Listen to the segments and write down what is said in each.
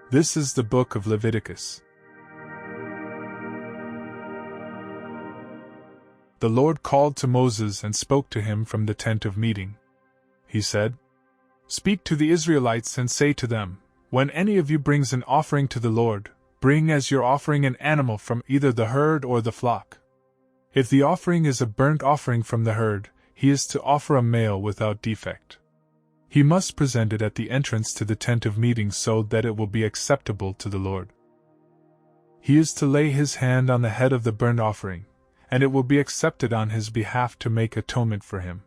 This is the Book of Leviticus. The Lord called to Moses and spoke to him from the tent of meeting. He said, "Speak to the Israelites and say to them, when any of you brings an offering to the Lord, bring as your offering an animal from either the herd or the flock. If the offering is a burnt offering from the herd, he is to offer a male without defect. He must present it at the entrance to the tent of meeting so that it will be acceptable to the Lord. He is to lay his hand on the head of the burnt offering, and it will be accepted on his behalf to make atonement for him.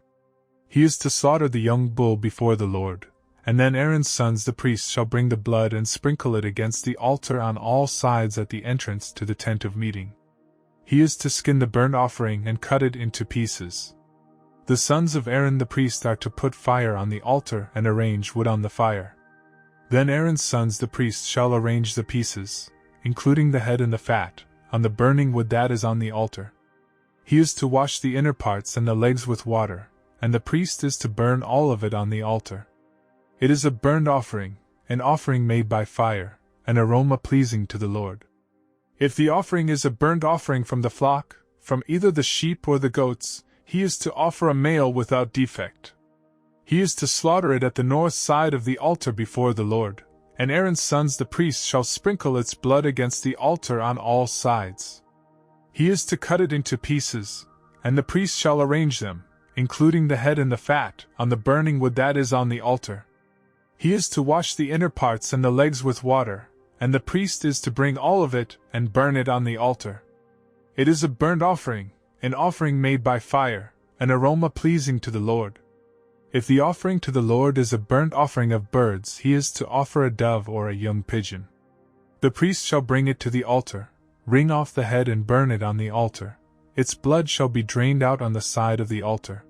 He is to slaughter the young bull before the Lord, and then Aaron's sons the priests shall bring the blood and sprinkle it against the altar on all sides at the entrance to the tent of meeting. He is to skin the burnt offering and cut it into pieces. The sons of Aaron the priest are to put fire on the altar and arrange wood on the fire. Then Aaron's sons the priests shall arrange the pieces, including the head and the fat, on the burning wood that is on the altar. He is to wash the inner parts and the legs with water, and the priest is to burn all of it on the altar. It is a burnt offering, an offering made by fire, an aroma pleasing to the Lord. If the offering is a burnt offering from the flock, from either the sheep or the goats, he is to offer a male without defect. He is to slaughter it at the north side of the altar before the Lord, and Aaron's sons the priests shall sprinkle its blood against the altar on all sides. He is to cut it into pieces, and the priest shall arrange them, including the head and the fat, on the burning wood that is on the altar. He is to wash the inner parts and the legs with water, and the priest is to bring all of it and burn it on the altar. It is a burnt offering, an offering made by fire, an aroma pleasing to the Lord. If the offering to the Lord is a burnt offering of birds, he is to offer a dove or a young pigeon. The priest shall bring it to the altar, wring off the head and burn it on the altar. Its blood shall be drained out on the side of the altar.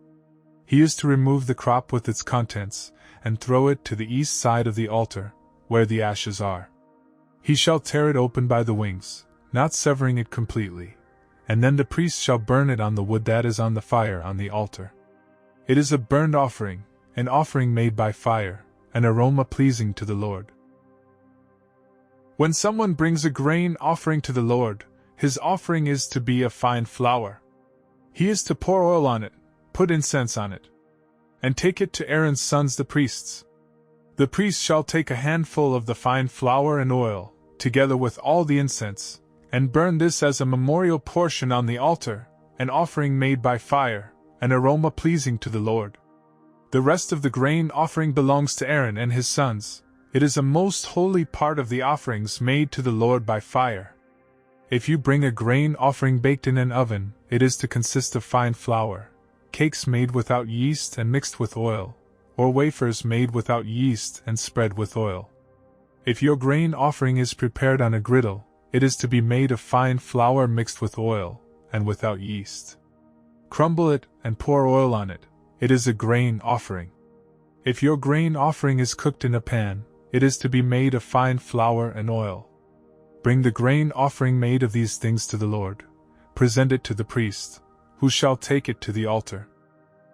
He is to remove the crop with its contents, and throw it to the east side of the altar, where the ashes are. He shall tear it open by the wings, not severing it completely, and then the priest shall burn it on the wood that is on the fire on the altar. It is a burnt offering, an offering made by fire, an aroma pleasing to the Lord. When someone brings a grain offering to the Lord, his offering is to be of fine flour. He is to pour oil on it, put incense on it, and take it to Aaron's sons the priests. The priest shall take a handful of the fine flour and oil, together with all the incense, and burn this as a memorial portion on the altar, an offering made by fire, an aroma pleasing to the Lord. The rest of the grain offering belongs to Aaron and his sons. It is a most holy part of the offerings made to the Lord by fire. If you bring a grain offering baked in an oven, it is to consist of fine flour, cakes made without yeast and mixed with oil, or wafers made without yeast and spread with oil. If your grain offering is prepared on a griddle, it is to be made of fine flour mixed with oil, and without yeast. Crumble it and pour oil on it. It is a grain offering. If your grain offering is cooked in a pan, it is to be made of fine flour and oil. Bring the grain offering made of these things to the Lord. Present it to the priest, who shall take it to the altar.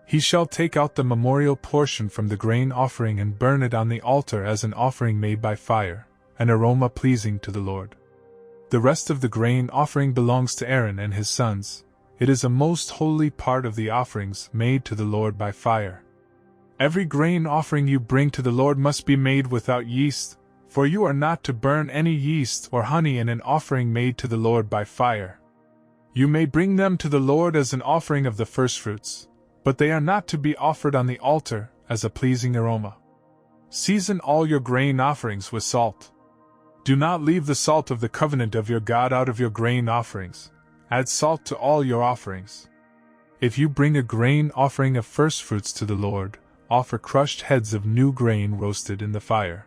He shall take out the memorial portion from the grain offering and burn it on the altar as an offering made by fire, an aroma pleasing to the Lord. The rest of the grain offering belongs to Aaron and his sons. It is a most holy part of the offerings made to the Lord by fire. Every grain offering you bring to the Lord must be made without yeast, for you are not to burn any yeast or honey in an offering made to the Lord by fire. You may bring them to the Lord as an offering of the firstfruits, but they are not to be offered on the altar as a pleasing aroma. Season all your grain offerings with salt. Do not leave the salt of the covenant of your God out of your grain offerings. Add salt to all your offerings. If you bring a grain offering of firstfruits to the Lord, offer crushed heads of new grain roasted in the fire.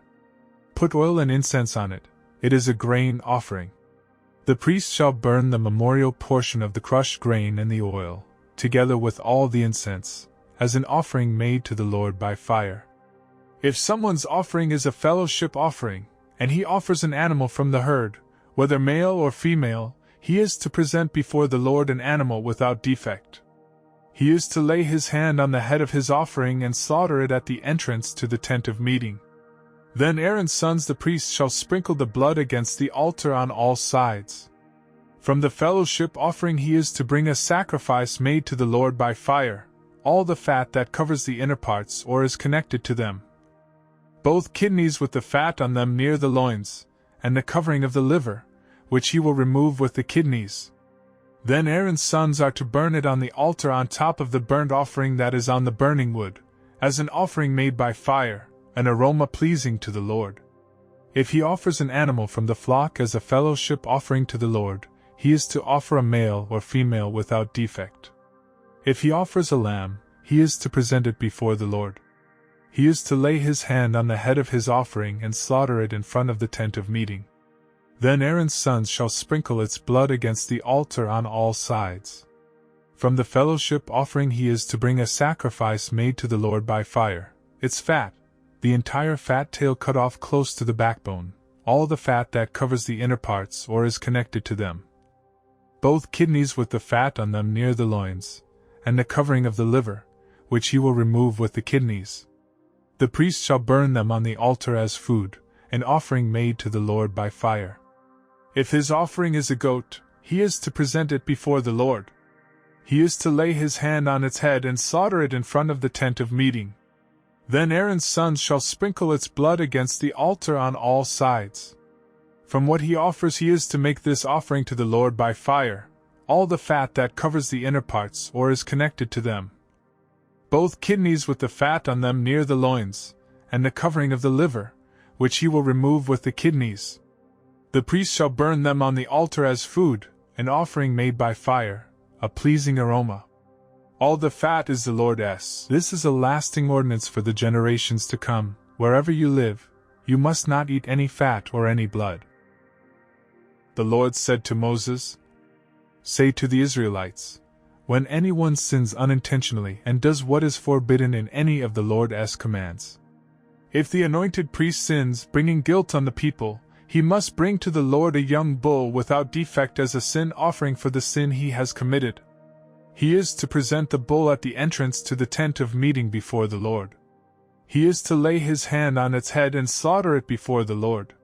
Put oil and incense on it. It is a grain offering. The priest shall burn the memorial portion of the crushed grain and the oil, together with all the incense, as an offering made to the Lord by fire. If someone's offering is a fellowship offering, and he offers an animal from the herd, whether male or female, he is to present before the Lord an animal without defect. He is to lay his hand on the head of his offering and slaughter it at the entrance to the tent of meeting. Then Aaron's sons the priests shall sprinkle the blood against the altar on all sides. From the fellowship offering he is to bring a sacrifice made to the Lord by fire, all the fat that covers the inner parts or is connected to them, both kidneys with the fat on them near the loins, and the covering of the liver, which he will remove with the kidneys. Then Aaron's sons are to burn it on the altar on top of the burnt offering that is on the burning wood, as an offering made by fire, an aroma pleasing to the Lord. If he offers an animal from the flock as a fellowship offering to the Lord, he is to offer a male or female without defect. If he offers a lamb, he is to present it before the Lord. He is to lay his hand on the head of his offering and slaughter it in front of the tent of meeting. Then Aaron's sons shall sprinkle its blood against the altar on all sides. From the fellowship offering he is to bring a sacrifice made to the Lord by fire, its fat, the entire fat tail cut off close to the backbone, all the fat that covers the inner parts or is connected to them, both kidneys with the fat on them near the loins, and the covering of the liver, which he will remove with the kidneys. The priest shall burn them on the altar as food, an offering made to the Lord by fire. If his offering is a goat, he is to present it before the Lord. He is to lay his hand on its head and slaughter it in front of the tent of meeting. Then Aaron's sons shall sprinkle its blood against the altar on all sides. From what he offers he is to make this offering to the Lord by fire, all the fat that covers the inner parts or is connected to them, both kidneys with the fat on them near the loins, and the covering of the liver, which he will remove with the kidneys. The priest shall burn them on the altar as food, an offering made by fire, a pleasing aroma. All the fat is the Lord's. This is a lasting ordinance for the generations to come. Wherever you live, you must not eat any fat or any blood. The Lord said to Moses, "Say to the Israelites, when anyone sins unintentionally and does what is forbidden in any of the Lord's commands, if the anointed priest sins, bringing guilt on the people, he must bring to the Lord a young bull without defect as a sin offering for the sin he has committed. He is to present the bull at the entrance to the tent of meeting before the Lord. He is to lay his hand on its head and slaughter it before the Lord.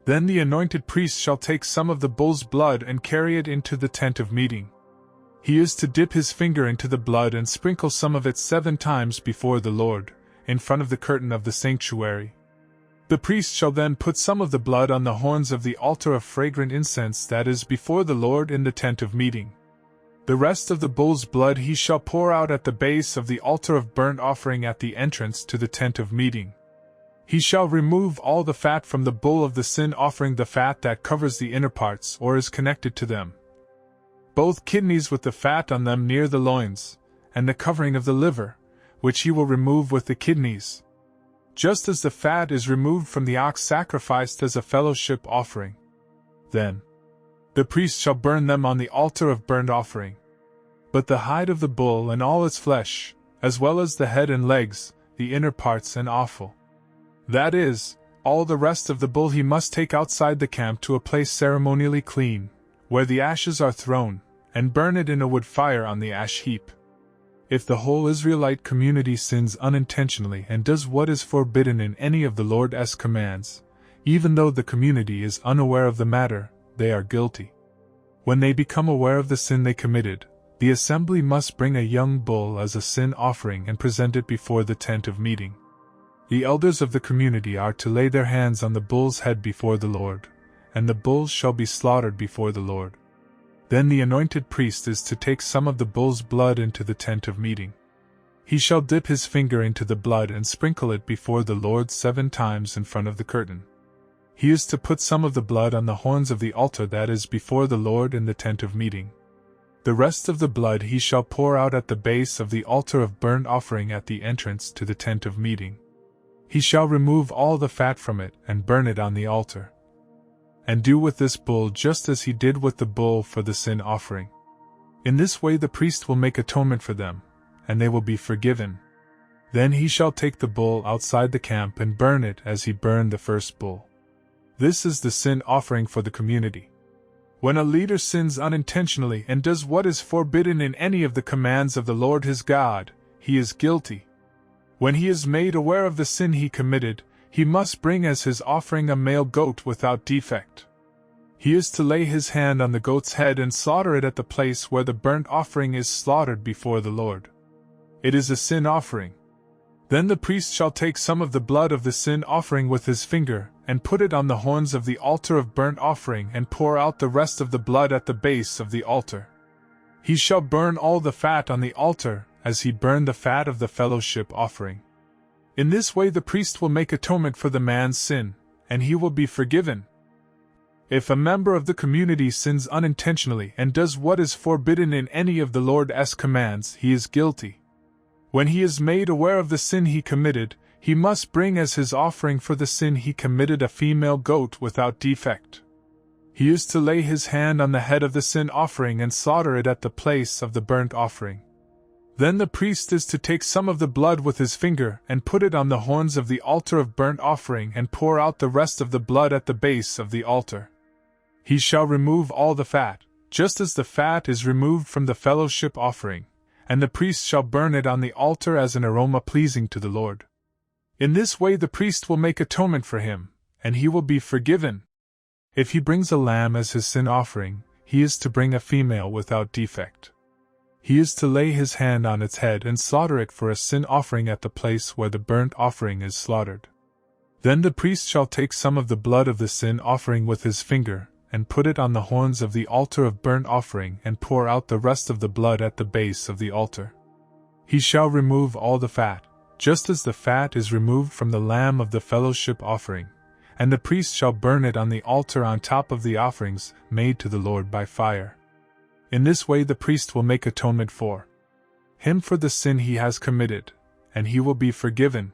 Then the anointed priest shall take some of the bull's blood and carry it into the tent of meeting. He is to dip his finger into the blood and sprinkle some of it 7 times before the Lord, in front of the curtain of the sanctuary. The priest shall then put some of the blood on the horns of the altar of fragrant incense that is before the Lord in the tent of meeting. The rest of the bull's blood he shall pour out at the base of the altar of burnt offering at the entrance to the tent of meeting. He shall remove all the fat from the bull of the sin offering, the fat that covers the inner parts or is connected to them, both kidneys with the fat on them near the loins, and the covering of the liver, which he will remove with the kidneys, just as the fat is removed from the ox sacrificed as a fellowship offering. Then the priest shall burn them on the altar of burnt offering. But the hide of the bull and all its flesh, as well as the head and legs, the inner parts and offal, that is, all the rest of the bull he must take outside the camp to a place ceremonially clean, where the ashes are thrown, and burn it in a wood fire on the ash heap. If the whole Israelite community sins unintentionally and does what is forbidden in any of the Lord's commands, even though the community is unaware of the matter, they are guilty. When they become aware of the sin they committed, the assembly must bring a young bull as a sin offering and present it before the tent of meeting. The elders of the community are to lay their hands on the bull's head before the Lord, and the bull shall be slaughtered before the Lord. Then the anointed priest is to take some of the bull's blood into the tent of meeting. He shall dip his finger into the blood and sprinkle it before the Lord 7 times in front of the curtain. He is to put some of the blood on the horns of the altar that is before the Lord in the tent of meeting. The rest of the blood he shall pour out at the base of the altar of burnt offering at the entrance to the tent of meeting. He shall remove all the fat from it and burn it on the altar. And do with this bull just as he did with the bull for the sin offering. In this way the priest will make atonement for them, and they will be forgiven. Then he shall take the bull outside the camp and burn it as he burned the first bull. This is the sin offering for the community. When a leader sins unintentionally and does what is forbidden in any of the commands of the Lord his God, he is guilty. When he is made aware of the sin he committed, he must bring as his offering a male goat without defect. He is to lay his hand on the goat's head and slaughter it at the place where the burnt offering is slaughtered before the Lord. It is a sin offering. Then the priest shall take some of the blood of the sin offering with his finger, and put it on the horns of the altar of burnt offering, and pour out the rest of the blood at the base of the altar. He shall burn all the fat on the altar, as he burned the fat of the fellowship offering. In this way the priest will make atonement for the man's sin, and he will be forgiven. If a member of the community sins unintentionally and does what is forbidden in any of the Lord's commands, he is guilty. When he is made aware of the sin he committed, he must bring as his offering for the sin he committed a female goat without defect. He is to lay his hand on the head of the sin offering and slaughter it at the place of the burnt offering. Then the priest is to take some of the blood with his finger and put it on the horns of the altar of burnt offering and pour out the rest of the blood at the base of the altar. He shall remove all the fat, just as the fat is removed from the fellowship offering, and the priest shall burn it on the altar as an aroma pleasing to the Lord. In this way the priest will make atonement for him, and he will be forgiven. If he brings a lamb as his sin offering, he is to bring a female without defect. He is to lay his hand on its head and slaughter it for a sin offering at the place where the burnt offering is slaughtered. Then the priest shall take some of the blood of the sin offering with his finger, and put it on the horns of the altar of burnt offering and pour out the rest of the blood at the base of the altar. He shall remove all the fat, just as the fat is removed from the lamb of the fellowship offering, and the priest shall burn it on the altar on top of the offerings made to the Lord by fire. In this way the priest will make atonement for him for the sin he has committed, and he will be forgiven.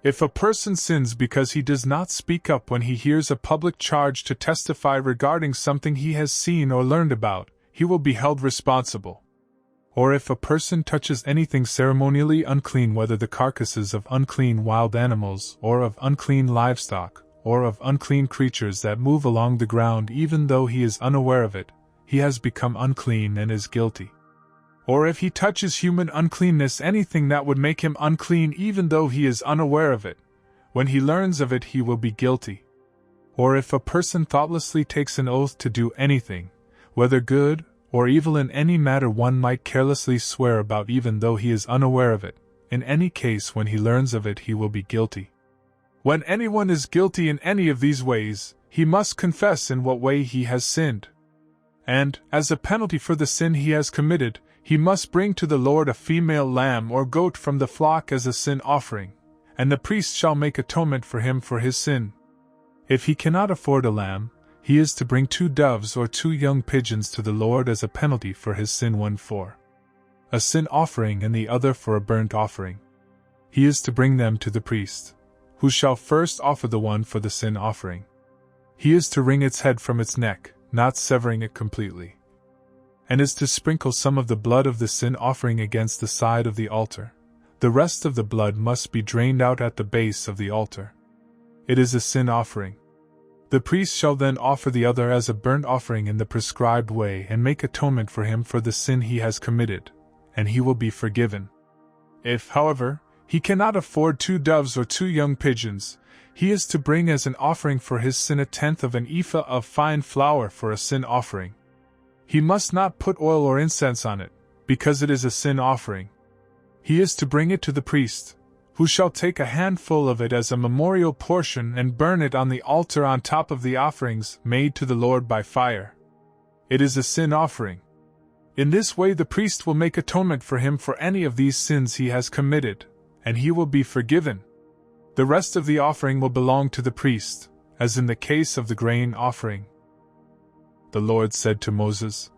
If a person sins because he does not speak up when he hears a public charge to testify regarding something he has seen or learned about, he will be held responsible. Or if a person touches anything ceremonially unclean, whether the carcasses of unclean wild animals, or of unclean livestock, or of unclean creatures that move along the ground, even though he is unaware of it, he has become unclean and is guilty. Or if he touches human uncleanness, anything that would make him unclean even though he is unaware of it, when he learns of it he will be guilty. Or if a person thoughtlessly takes an oath to do anything, whether good or evil, in any matter one might carelessly swear about even though he is unaware of it, in any case when he learns of it he will be guilty. When anyone is guilty in any of these ways, he must confess in what way he has sinned. And, as a penalty for the sin he has committed, he must bring to the Lord a female lamb or goat from the flock as a sin offering, and the priest shall make atonement for him for his sin. If he cannot afford a lamb, he is to bring 2 doves or 2 young pigeons to the Lord as a penalty for his sin, one for a sin offering and the other for a burnt offering. He is to bring them to the priest, who shall first offer the one for the sin offering. He is to wring its head from its neck, not severing it completely, and is to sprinkle some of the blood of the sin offering against the side of the altar. The rest of the blood must be drained out at the base of the altar. It is a sin offering. The priest shall then offer the other as a burnt offering in the prescribed way and make atonement for him for the sin he has committed, and he will be forgiven. If, however, he cannot afford 2 doves or 2 young pigeons, he is to bring as an offering for his sin 1/10 of an ephah of fine flour for a sin offering. He must not put oil or incense on it, because it is a sin offering. He is to bring it to the priest, who shall take a handful of it as a memorial portion and burn it on the altar on top of the offerings made to the Lord by fire. It is a sin offering. In this way the priest will make atonement for him for any of these sins he has committed, and he will be forgiven. The rest of the offering will belong to the priest, as in the case of the grain offering. The Lord said to Moses,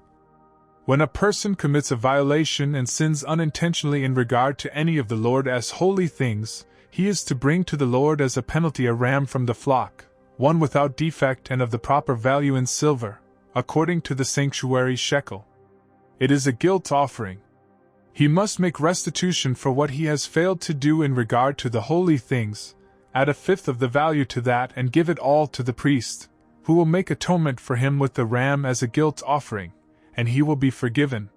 "When a person commits a violation and sins unintentionally in regard to any of the Lord's holy things, he is to bring to the Lord as a penalty a ram from the flock, one without defect and of the proper value in silver, according to the sanctuary shekel. It is a guilt offering. He must make restitution for what he has failed to do in regard to the holy things, add 1/5 of the value to that and give it all to the priest, who will make atonement for him with the ram as a guilt offering, and he will be forgiven.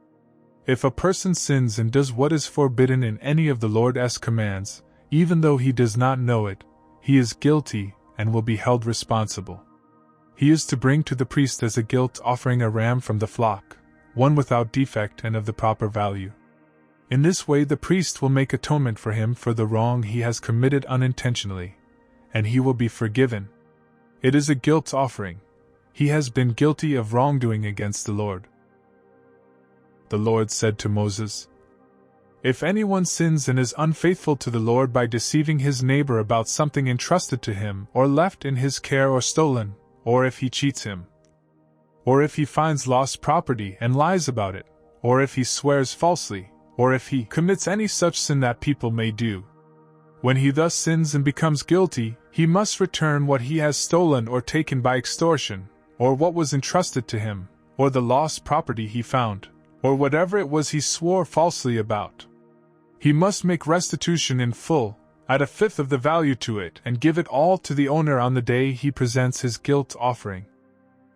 If a person sins and does what is forbidden in any of the Lord's commands, even though he does not know it, he is guilty and will be held responsible. He is to bring to the priest as a guilt offering a ram from the flock, one without defect and of the proper value. In this way the priest will make atonement for him for the wrong he has committed unintentionally, and he will be forgiven. It is a guilt offering. He has been guilty of wrongdoing against the Lord. The Lord said to Moses, "If anyone sins and is unfaithful to the Lord by deceiving his neighbor about something entrusted to him or left in his care or stolen, or if he cheats him, or if he finds lost property and lies about it, or if he swears falsely, or if he commits any such sin that people may do, when he thus sins and becomes guilty, he must return what he has stolen or taken by extortion, or what was entrusted to him, or the lost property he found, or whatever it was he swore falsely about. He must make restitution in full, add a fifth of the value to it, and give it all to the owner on the day he presents his guilt offering.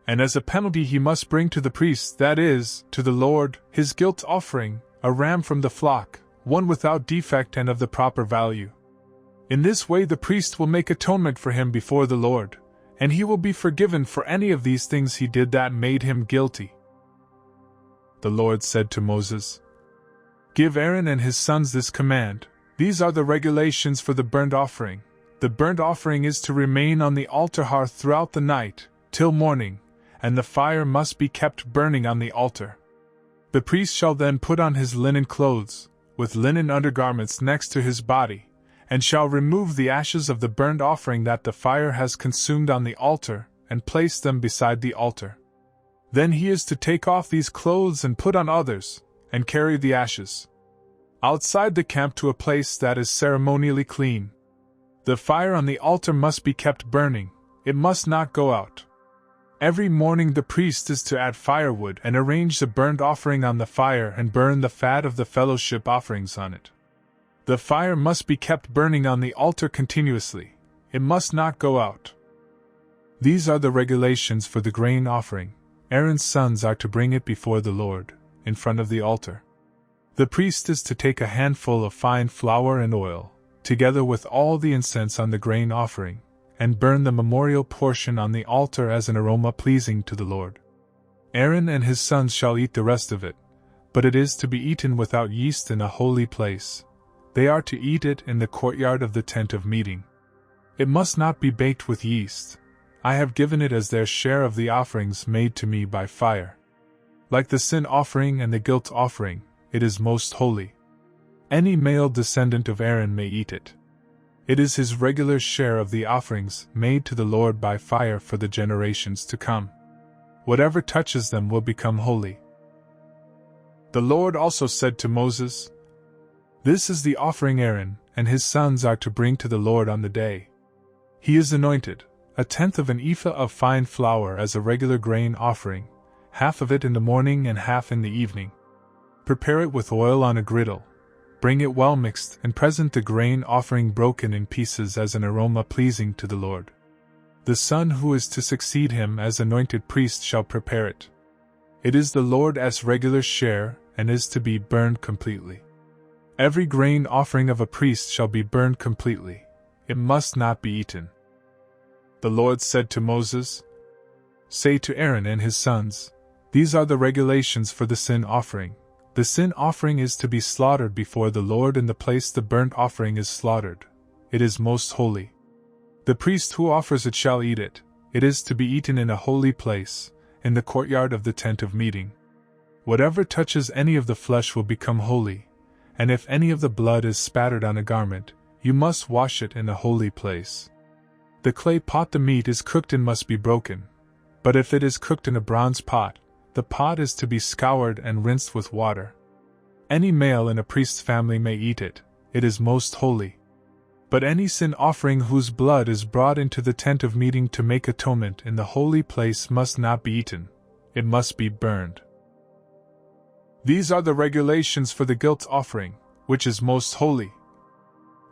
And as a penalty he must bring to the priest, that is, to the Lord, his guilt offering, a ram from the flock, one without defect and of the proper value. In this way the priest will make atonement for him before the Lord, and he will be forgiven for any of these things he did that made him guilty." The Lord said to Moses, "Give Aaron and his sons this command. These are the regulations for the burnt offering. The burnt offering is to remain on the altar hearth throughout the night, till morning, and the fire must be kept burning on the altar. The priest shall then put on his linen clothes, with linen undergarments next to his body, and shall remove the ashes of the burnt offering that the fire has consumed on the altar, and place them beside the altar. Then he is to take off these clothes and put on others, and carry the ashes outside the camp to a place that is ceremonially clean. The fire on the altar must be kept burning, it must not go out. Every morning the priest is to add firewood and arrange the burnt offering on the fire and burn the fat of the fellowship offerings on it. The fire must be kept burning on the altar continuously, it must not go out. These are the regulations for the grain offering. Aaron's sons are to bring it before the Lord, in front of the altar. The priest is to take a handful of fine flour and oil, together with all the incense on the grain offering, and burn the memorial portion on the altar as an aroma pleasing to the Lord. Aaron and his sons shall eat the rest of it, but it is to be eaten without yeast in a holy place. They are to eat it in the courtyard of the tent of meeting. It must not be baked with yeast. I have given it as their share of the offerings made to me by fire. Like the sin offering and the guilt offering, it is most holy. Any male descendant of Aaron may eat it. It is his regular share of the offerings made to the Lord by fire for the generations to come. Whatever touches them will become holy." The Lord also said to Moses, "This is the offering Aaron and his sons are to bring to the Lord on the day. He is anointed, a tenth of an ephah of fine flour as a regular grain offering, half of it in the morning and half in the evening. Prepare it with oil on a griddle. Bring it well mixed, and present the grain offering broken in pieces as an aroma pleasing to the Lord. The son who is to succeed him as anointed priest shall prepare it. It is the Lord's regular share, and is to be burned completely. Every grain offering of a priest shall be burned completely. It must not be eaten." The Lord said to Moses, "Say to Aaron and his sons, these are the regulations for the sin offering. The sin offering is to be slaughtered before the Lord in the place the burnt offering is slaughtered. It is most holy. The priest who offers it shall eat it. It is to be eaten in a holy place, in the courtyard of the tent of meeting. Whatever touches any of the flesh will become holy, and if any of the blood is spattered on a garment, you must wash it in a holy place. The clay pot the meat is cooked in must be broken, but if it is cooked in a bronze pot, the pot is to be scoured and rinsed with water. Any male in a priest's family may eat it, it is most holy. But any sin offering whose blood is brought into the tent of meeting to make atonement in the holy place must not be eaten, it must be burned. These are the regulations for the guilt offering, which is most holy.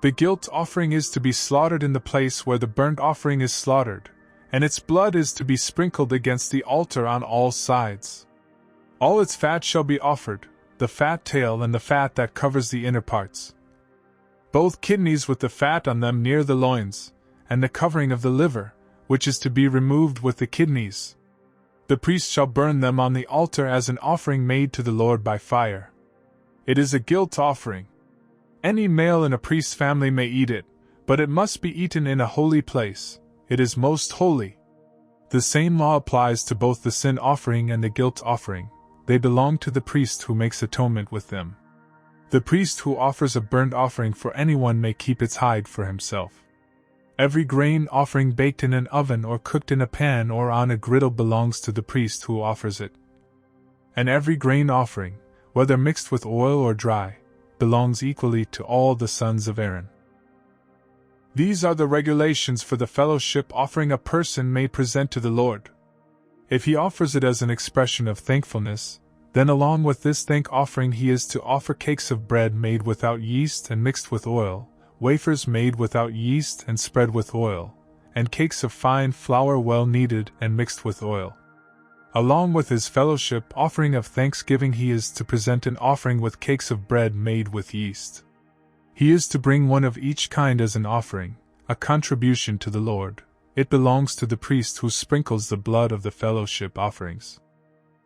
The guilt offering is to be slaughtered in the place where the burnt offering is slaughtered, and its blood is to be sprinkled against the altar on all sides. All its fat shall be offered, the fat tail and the fat that covers the inner parts. both kidneys with the fat on them near the loins, and the covering of the liver, which is to be removed with the kidneys. The priest shall burn them on the altar as an offering made to the Lord by fire. It is a guilt offering. Any male in a priest's family may eat it, but it must be eaten in a holy place. It is most holy. The same law applies to both the sin offering and the guilt offering. They belong to the priest who makes atonement with them. The priest who offers a burnt offering for anyone may keep its hide for himself. Every grain offering baked in an oven or cooked in a pan or on a griddle belongs to the priest who offers it. And every grain offering, whether mixed with oil or dry, belongs equally to all the sons of Aaron. These are the regulations for the fellowship offering a person may present to the Lord. If he offers it as an expression of thankfulness, then along with this thank offering he is to offer cakes of bread made without yeast and mixed with oil, wafers made without yeast and spread with oil, and cakes of fine flour well kneaded and mixed with oil. Along with his fellowship offering of thanksgiving he is to present an offering with cakes of bread made with yeast. He is to bring one of each kind as an offering, a contribution to the Lord. It belongs to the priest who sprinkles the blood of the fellowship offerings.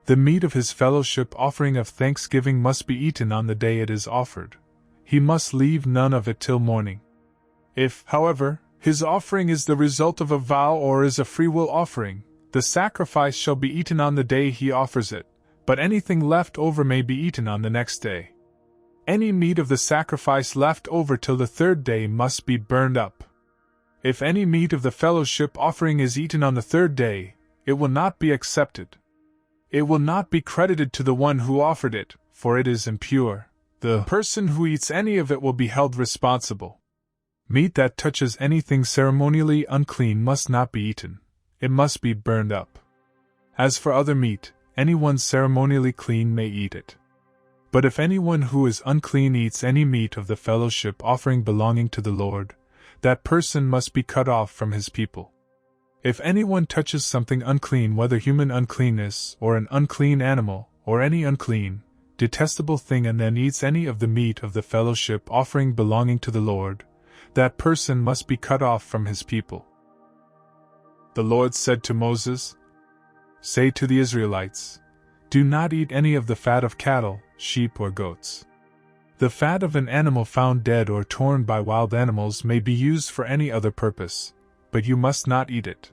The meat of his fellowship offering of thanksgiving must be eaten on the day it is offered. He must leave none of it till morning. If, however, his offering is the result of a vow or is a freewill offering, the sacrifice shall be eaten on the day he offers it, but anything left over may be eaten on the next day. Any meat of the sacrifice left over till the third day must be burned up. If any meat of the fellowship offering is eaten on the third day, it will not be accepted. It will not be credited to the one who offered it, for it is impure. The person who eats any of it will be held responsible. Meat that touches anything ceremonially unclean must not be eaten. It must be burned up. As for other meat, anyone ceremonially clean may eat it. But if anyone who is unclean eats any meat of the fellowship offering belonging to the Lord, that person must be cut off from his people. If anyone touches something unclean, whether human uncleanness or an unclean animal, or any unclean, detestable thing, and then eats any of the meat of the fellowship offering belonging to the Lord, that person must be cut off from his people. The Lord said to Moses, "Say to the Israelites, do not eat any of the fat of cattle, sheep or goats. The fat of an animal found dead or torn by wild animals may be used for any other purpose, but you must not eat it.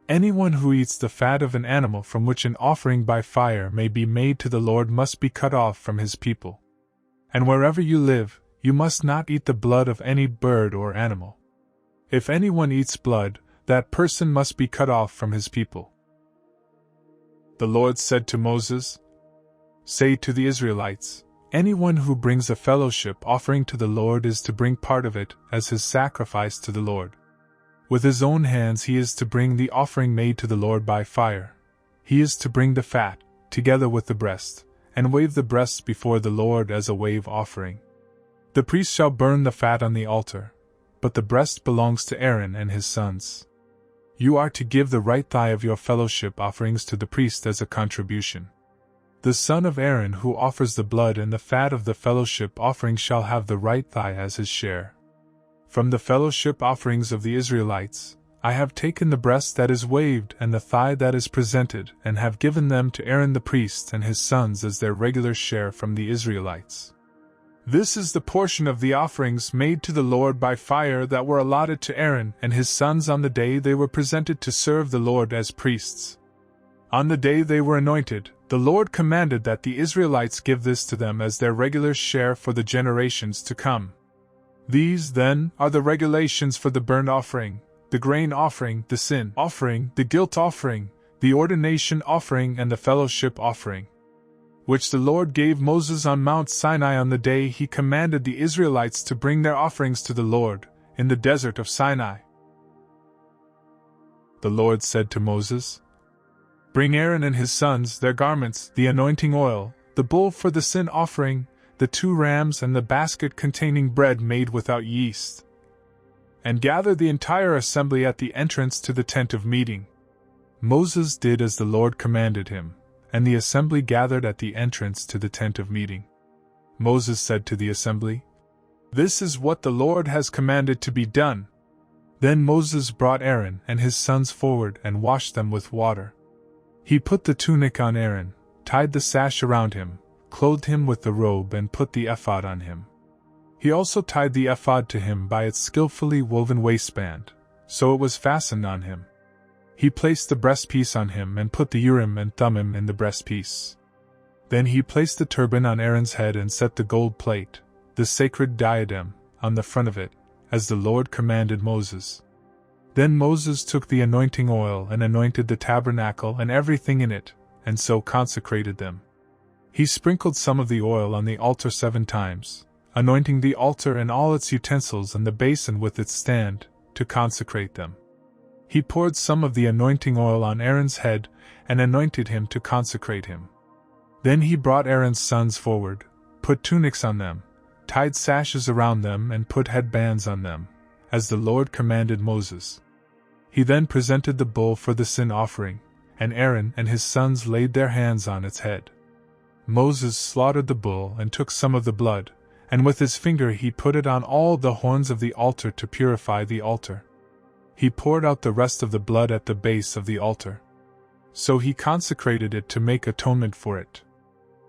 Anyone who eats the fat of an animal from which an offering by fire may be made to the Lord must be cut off from his people. And wherever you live, you must not eat the blood of any bird or animal. If anyone eats blood, that person must be cut off from his people." The Lord said to Moses, "Say to the Israelites, anyone who brings a fellowship offering to the Lord is to bring part of it as his sacrifice to the Lord. With his own hands he is to bring the offering made to the Lord by fire. He is to bring the fat, together with the breast, and wave the breast before the Lord as a wave offering. The priest shall burn the fat on the altar, but the breast belongs to Aaron and his sons. You are to give the right thigh of your fellowship offerings to the priest as a contribution. The son of Aaron who offers the blood and the fat of the fellowship offering shall have the right thigh as his share. From the fellowship offerings of the Israelites, I have taken the breast that is waved and the thigh that is presented, and have given them to Aaron the priest and his sons as their regular share from the Israelites. This is the portion of the offerings made to the Lord by fire that were allotted to Aaron and his sons on the day they were presented to serve the Lord as priests. On the day they were anointed, the Lord commanded that the Israelites give this to them as their regular share for the generations to come. These, then, are the regulations for the burnt offering, the grain offering, the sin offering, the guilt offering, the ordination offering, and the fellowship offering, which the Lord gave Moses on Mount Sinai on the day he commanded the Israelites to bring their offerings to the Lord, in the desert of Sinai. The Lord said to Moses, "Bring Aaron and his sons their garments, the anointing oil, the bull for the sin offering, the 2 rams and the basket containing bread made without yeast. And gather the entire assembly at the entrance to the tent of meeting." Moses did as the Lord commanded him, and the assembly gathered at the entrance to the tent of meeting. Moses said to the assembly, This is what the Lord has commanded to be done." Then Moses brought Aaron and his sons forward and washed them with water. He put the tunic on Aaron, tied the sash around him, clothed him with the robe and put the ephod on him. He also tied the ephod to him by its skillfully woven waistband, so it was fastened on him. He placed the breastpiece on him and put the Urim and Thummim in the breastpiece. Then he placed the turban on Aaron's head and set the gold plate, the sacred diadem, on the front of it, as the Lord commanded Moses. Then Moses took the anointing oil and anointed the tabernacle and everything in it, and so consecrated them. He sprinkled some of the oil on the altar 7 times, anointing the altar and all its utensils and the basin with its stand, to consecrate them. He poured some of the anointing oil on Aaron's head and anointed him to consecrate him. Then he brought Aaron's sons forward, put tunics on them, tied sashes around them and put headbands on them, as the Lord commanded Moses. He then presented the bull for the sin offering, and Aaron and his sons laid their hands on its head. Moses slaughtered the bull and took some of the blood, and with his finger he put it on all the horns of the altar to purify the altar. He poured out the rest of the blood at the base of the altar. So he consecrated it to make atonement for it.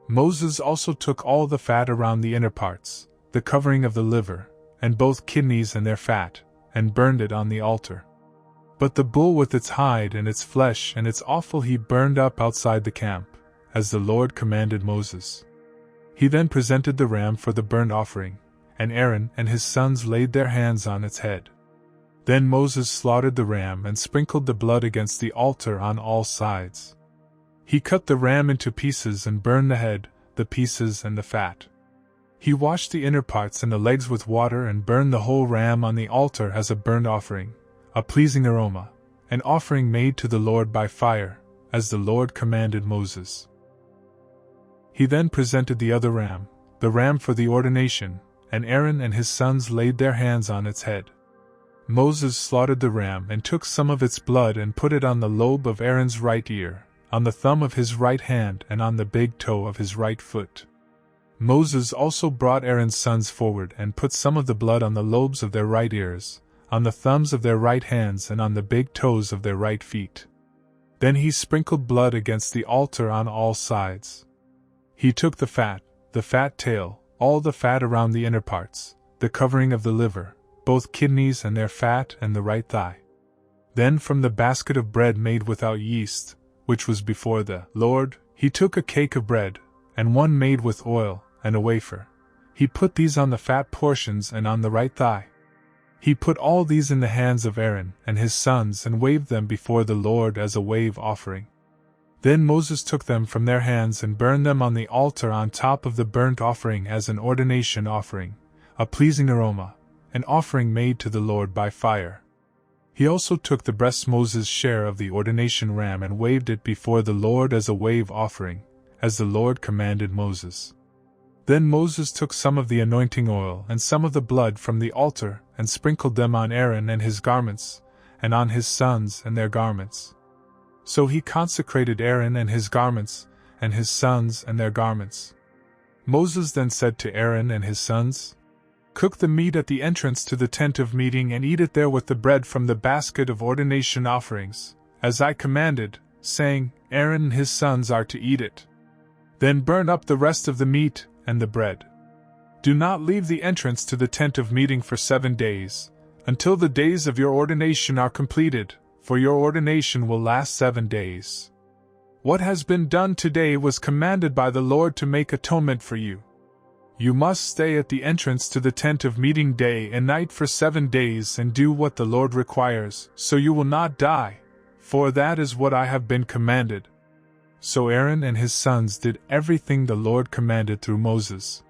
Moses also took all the fat around the inner parts, the covering of the liver, and both kidneys and their fat, and burned it on the altar. But the bull with its hide and its flesh and its offal he burned up outside the camp, as the Lord commanded Moses. He then presented the ram for the burnt offering, and Aaron and his sons laid their hands on its head. Then Moses slaughtered the ram and sprinkled the blood against the altar on all sides. He cut the ram into pieces and burned the head, the pieces and the fat. He washed the inner parts and the legs with water and burned the whole ram on the altar as a burnt offering, a pleasing aroma, an offering made to the Lord by fire, as the Lord commanded Moses. He then presented the other ram, the ram for the ordination, and Aaron and his sons laid their hands on its head. Moses slaughtered the ram and took some of its blood and put it on the lobe of Aaron's right ear, on the thumb of his right hand and on the big toe of his right foot. Moses also brought Aaron's sons forward and put some of the blood on the lobes of their right ears, on the thumbs of their right hands and on the big toes of their right feet. Then he sprinkled blood against the altar on all sides. He took the fat tail, all the fat around the inner parts, the covering of the liver, both kidneys and their fat and the right thigh. Then from the basket of bread made without yeast, which was before the Lord, he took a cake of bread, and one made with oil, and a wafer. He put these on the fat portions and on the right thigh. He put all these in the hands of Aaron and his sons and waved them before the Lord as a wave offering. Then Moses took them from their hands and burned them on the altar on top of the burnt offering as an ordination offering, a pleasing aroma, an offering made to the Lord by fire. He also took the breast Moses' share of the ordination ram and waved it before the Lord as a wave offering, as the Lord commanded Moses. Then Moses took some of the anointing oil and some of the blood from the altar and sprinkled them on Aaron and his garments, and on his sons and their garments. So he consecrated Aaron and his garments, and his sons and their garments. Moses then said to Aaron and his sons, "Cook the meat at the entrance to the tent of meeting and eat it there with the bread from the basket of ordination offerings, as I commanded, saying, Aaron and his sons are to eat it. Then burn up the rest of the meat and the bread. Do not leave the entrance to the tent of meeting for 7 days, until the days of your ordination are completed, for your ordination will last 7 days. What has been done today was commanded by the Lord to make atonement for you. You must stay at the entrance to the tent of meeting day and night for 7 days and do what the Lord requires, so you will not die, for that is what I have been commanded." So Aaron and his sons did everything the Lord commanded through Moses.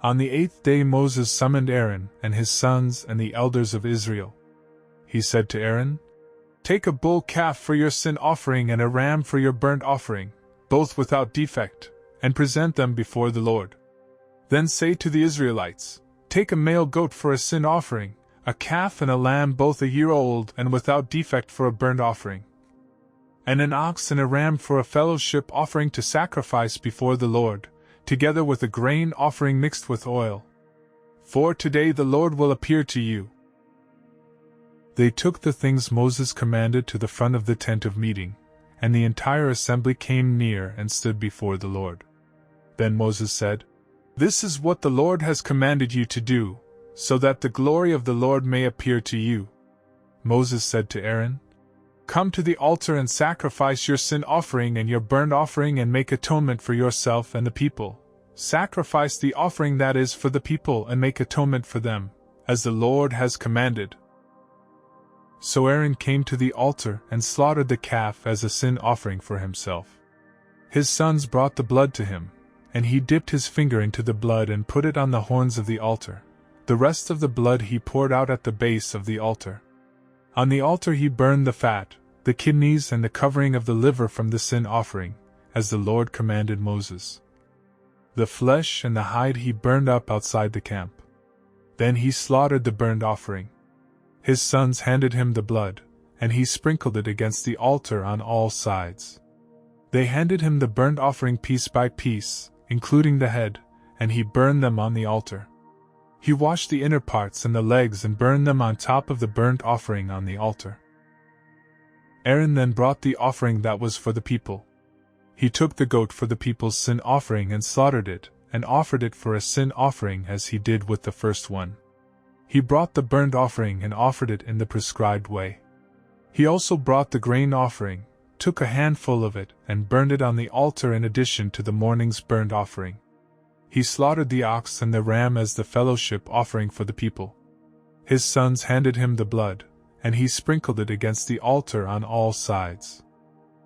On the 8th day Moses summoned Aaron and his sons and the elders of Israel. He said to Aaron, "Take a bull calf for your sin offering and a ram for your burnt offering, both without defect, and present them before the Lord. Then say to the Israelites, Take a male goat for a sin offering, a calf and a lamb both a year old and without defect for a burnt offering, and an ox and a ram for a fellowship offering to sacrifice before the Lord. together with a grain offering mixed with oil. For today the Lord will appear to you." They took the things Moses commanded to the front of the tent of meeting, and the entire assembly came near and stood before the Lord. Then Moses said, "This is what the Lord has commanded you to do, so that the glory of the Lord may appear to you." Moses said to Aaron, "Come to the altar and sacrifice your sin offering and your burnt offering and make atonement for yourself and the people. Sacrifice the offering that is for the people and make atonement for them, as the Lord has commanded." So Aaron came to the altar and slaughtered the calf as a sin offering for himself. His sons brought the blood to him, and he dipped his finger into the blood and put it on the horns of the altar. The rest of the blood he poured out at the base of the altar. On the altar he burned the fat, the kidneys and the covering of the liver from the sin offering, as the Lord commanded Moses. The flesh and the hide he burned up outside the camp. Then he slaughtered the burnt offering. His sons handed him the blood, and he sprinkled it against the altar on all sides. They handed him the burnt offering piece by piece, including the head, and he burned them on the altar. He washed the inner parts and the legs and burned them on top of the burnt offering on the altar. Aaron then brought the offering that was for the people. He took the goat for the people's sin offering and slaughtered it, and offered it for a sin offering as he did with the first one. He brought the burnt offering and offered it in the prescribed way. He also brought the grain offering, took a handful of it, and burned it on the altar in addition to the morning's burnt offering. He slaughtered the ox and the ram as the fellowship offering for the people. His sons handed him the blood, and he sprinkled it against the altar on all sides.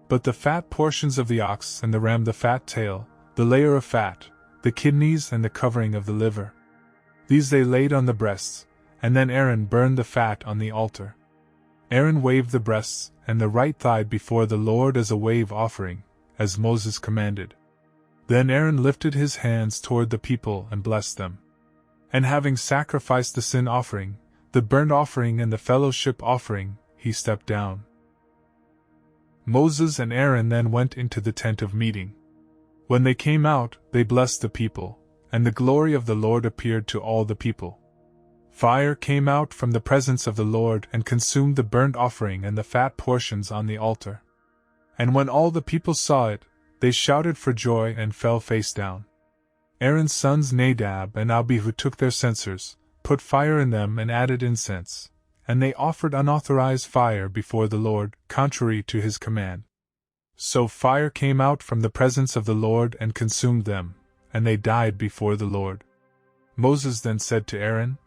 But the fat portions of the ox and the ram, the fat tail, the layer of fat, the kidneys and the covering of the liver, these they laid on the breasts, and then Aaron burned the fat on the altar. Aaron waved the breasts and the right thigh before the Lord as a wave offering, as Moses commanded. Then Aaron lifted his hands toward the people and blessed them. And having sacrificed the sin offering, the burnt offering and the fellowship offering, he stepped down. Moses and Aaron then went into the tent of meeting. When they came out, they blessed the people, and the glory of the Lord appeared to all the people. Fire came out from the presence of the Lord and consumed the burnt offering and the fat portions on the altar. And when all the people saw it, they shouted for joy and fell face down. Aaron's sons Nadab and Abihu took their censers, put fire in them and added incense, and they offered unauthorized fire before the Lord, contrary to his command. So fire came out from the presence of the Lord and consumed them, and they died before the Lord. Moses then said to Aaron,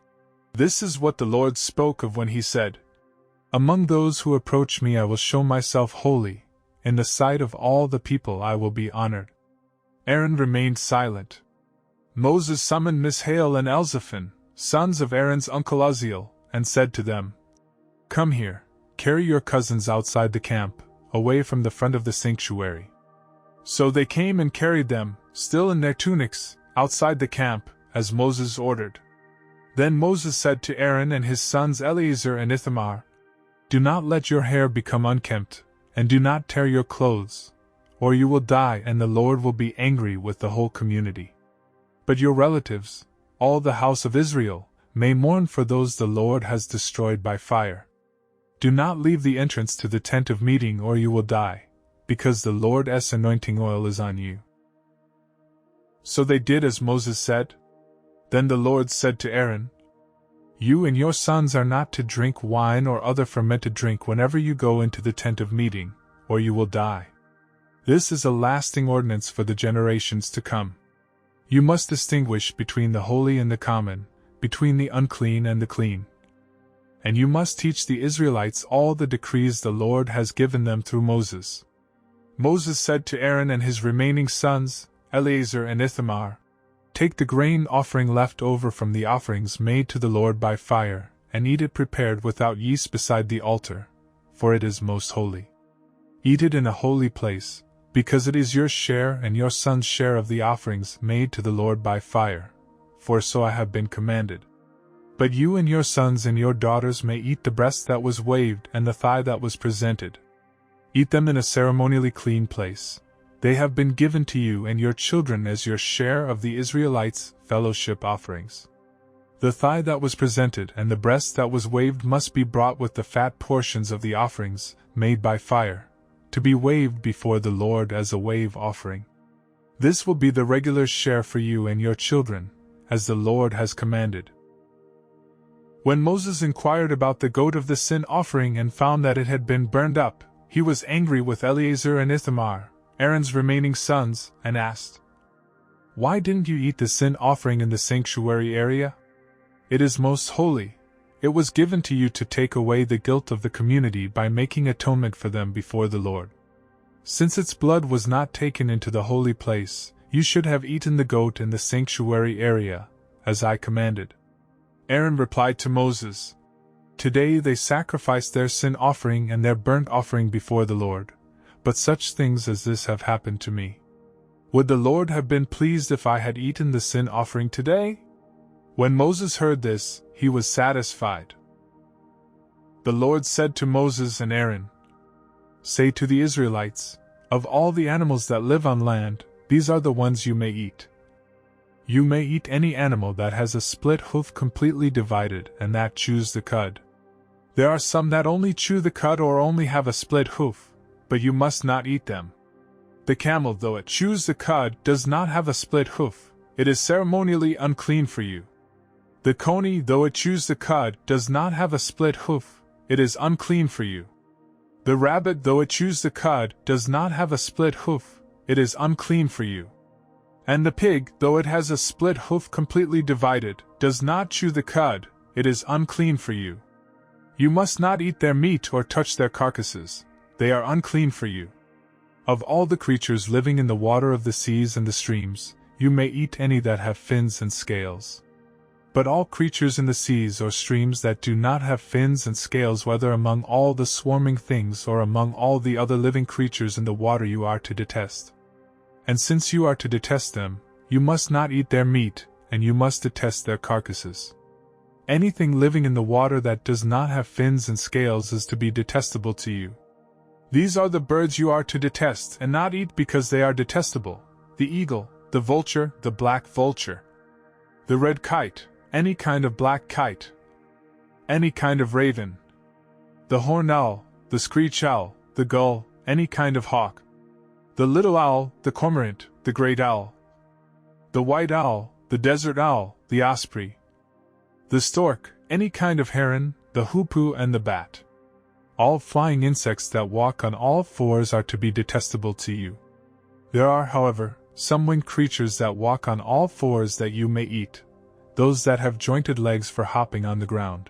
"This is what the Lord spoke of when he said, 'Among those who approach me I will show myself holy, in the sight of all the people I will be honored.'" Aaron remained silent. Moses summoned Mishael and Elzaphan, sons of Aaron's uncle Uzziel, and said to them, "Come here, carry your cousins outside the camp, away from the front of the sanctuary." So they came and carried them, still in their tunics, outside the camp, as Moses ordered. Then Moses said to Aaron and his sons Eleazar and Ithamar, "Do not let your hair become unkempt, and do not tear your clothes, or you will die and the Lord will be angry with the whole community. But your relatives, all the house of Israel, may mourn for those the Lord has destroyed by fire. Do not leave the entrance to the tent of meeting or you will die, because the Lord's anointing oil is on you." So they did as Moses said. Then the Lord said to Aaron, "You and your sons are not to drink wine or other fermented drink whenever you go into the tent of meeting, or you will die. This is a lasting ordinance for the generations to come. You must distinguish between the holy and the common, between the unclean and the clean. And you must teach the Israelites all the decrees the Lord has given them through Moses." Moses said to Aaron and his remaining sons, Eleazar and Ithamar, "Take the grain offering left over from the offerings made to the Lord by fire, and eat it prepared without yeast beside the altar, for it is most holy. Eat it in a holy place, because it is your share and your son's share of the offerings made to the Lord by fire, for so I have been commanded. But you and your sons and your daughters may eat the breast that was waved and the thigh that was presented. Eat them in a ceremonially clean place, They have been given to you and your children as your share of the Israelites' fellowship offerings. The thigh that was presented and the breast that was waved must be brought with the fat portions of the offerings, made by fire, to be waved before the Lord as a wave offering. This will be the regular share for you and your children, as the Lord has commanded. When Moses inquired about the goat of the sin offering and found that it had been burned up, he was angry with Eleazar and Ithamar, Aaron's remaining sons, and asked, "Why didn't you eat the sin offering in the sanctuary area? It is most holy. It was given to you to take away the guilt of the community by making atonement for them before the Lord. Since its blood was not taken into the holy place, you should have eaten the goat in the sanctuary area, as I commanded." Aaron replied to Moses, "Today they sacrificed their sin offering and their burnt offering before the Lord, but such things as this have happened to me. Would the Lord have been pleased if I had eaten the sin offering today?" When Moses heard this, he was satisfied. The Lord said to Moses and Aaron, "Say to the Israelites, of all the animals that live on land, these are the ones you may eat. You may eat any animal that has a split hoof completely divided and that chews the cud. There are some that only chew the cud or only have a split hoof, but you must not eat them. The camel, though it chews the cud, does not have a split hoof. It is ceremonially unclean for you. The coney, though it chews the cud, does not have a split hoof. It is unclean for you. The rabbit, though it chews the cud, does not have a split hoof. It is unclean for you. And the pig, though it has a split hoof completely divided, does not chew the cud. It is unclean for you. You must not eat their meat or touch their carcasses. They are unclean for you. Of all the creatures living in the water of the seas and the streams, you may eat any that have fins and scales. But all creatures in the seas or streams that do not have fins and scales, whether among all the swarming things or among all the other living creatures in the water, you are to detest. And since you are to detest them, you must not eat their meat, and you must detest their carcasses. Anything living in the water that does not have fins and scales is to be detestable to you. These are the birds you are to detest and not eat because they are detestable: the eagle, the vulture, the black vulture, the red kite, any kind of black kite, any kind of raven, the horned owl, the screech owl, the gull, any kind of hawk, the little owl, the cormorant, the great owl, the white owl, the desert owl, the osprey, the stork, any kind of heron, the hoopoe and the bat. All flying insects that walk on all fours are to be detestable to you. There are, however, some winged creatures that walk on all fours that you may eat, those that have jointed legs for hopping on the ground.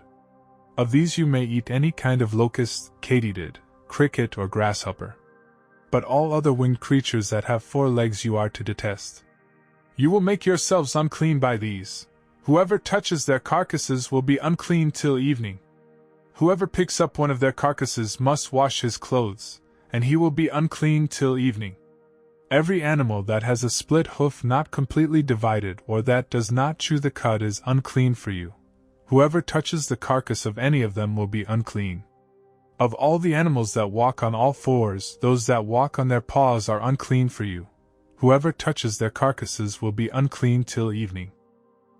Of these you may eat any kind of locust, katydid, cricket or grasshopper. But all other winged creatures that have 4 legs you are to detest. You will make yourselves unclean by these. Whoever touches their carcasses will be unclean till evening. Whoever picks up one of their carcasses must wash his clothes, and he will be unclean till evening. Every animal that has a split hoof not completely divided or that does not chew the cud is unclean for you. Whoever touches the carcass of any of them will be unclean. Of all the animals that walk on all fours, those that walk on their paws are unclean for you. Whoever touches their carcasses will be unclean till evening.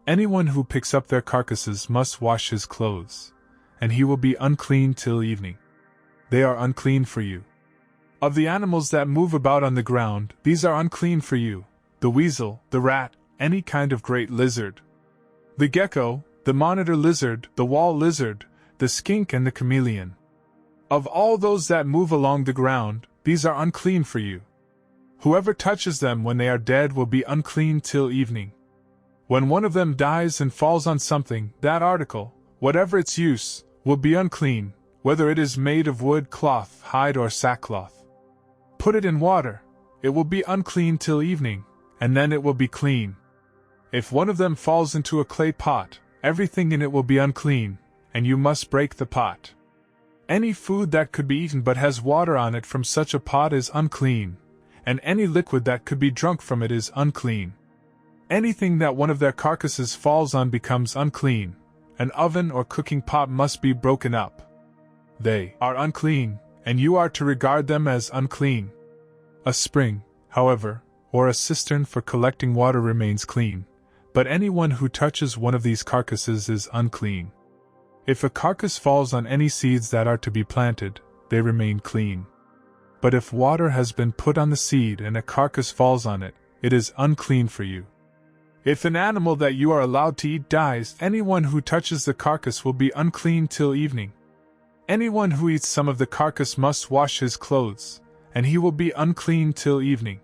Anyone who picks up their carcasses must wash his clothes, and he will be unclean till evening. They are unclean for you. Of the animals that move about on the ground, these are unclean for you: the weasel, the rat, any kind of great lizard, the gecko, the monitor lizard, the wall lizard, the skink and the chameleon. Of all those that move along the ground, these are unclean for you. Whoever touches them when they are dead will be unclean till evening. When one of them dies and falls on something, that article, whatever its use, will be unclean, whether it is made of wood, cloth, hide or sackcloth. Put it in water, it will be unclean till evening, and then it will be clean. If one of them falls into a clay pot, everything in it will be unclean, and you must break the pot. Any food that could be eaten but has water on it from such a pot is unclean, and any liquid that could be drunk from it is unclean. Anything that one of their carcasses falls on becomes unclean. An oven or cooking pot must be broken up. They are unclean, and you are to regard them as unclean. A spring, however, or a cistern for collecting water remains clean, but anyone who touches one of these carcasses is unclean. If a carcass falls on any seeds that are to be planted, they remain clean. But if water has been put on the seed and a carcass falls on it, it is unclean for you. If an animal that you are allowed to eat dies, anyone who touches the carcass will be unclean till evening. Anyone who eats some of the carcass must wash his clothes, and he will be unclean till evening.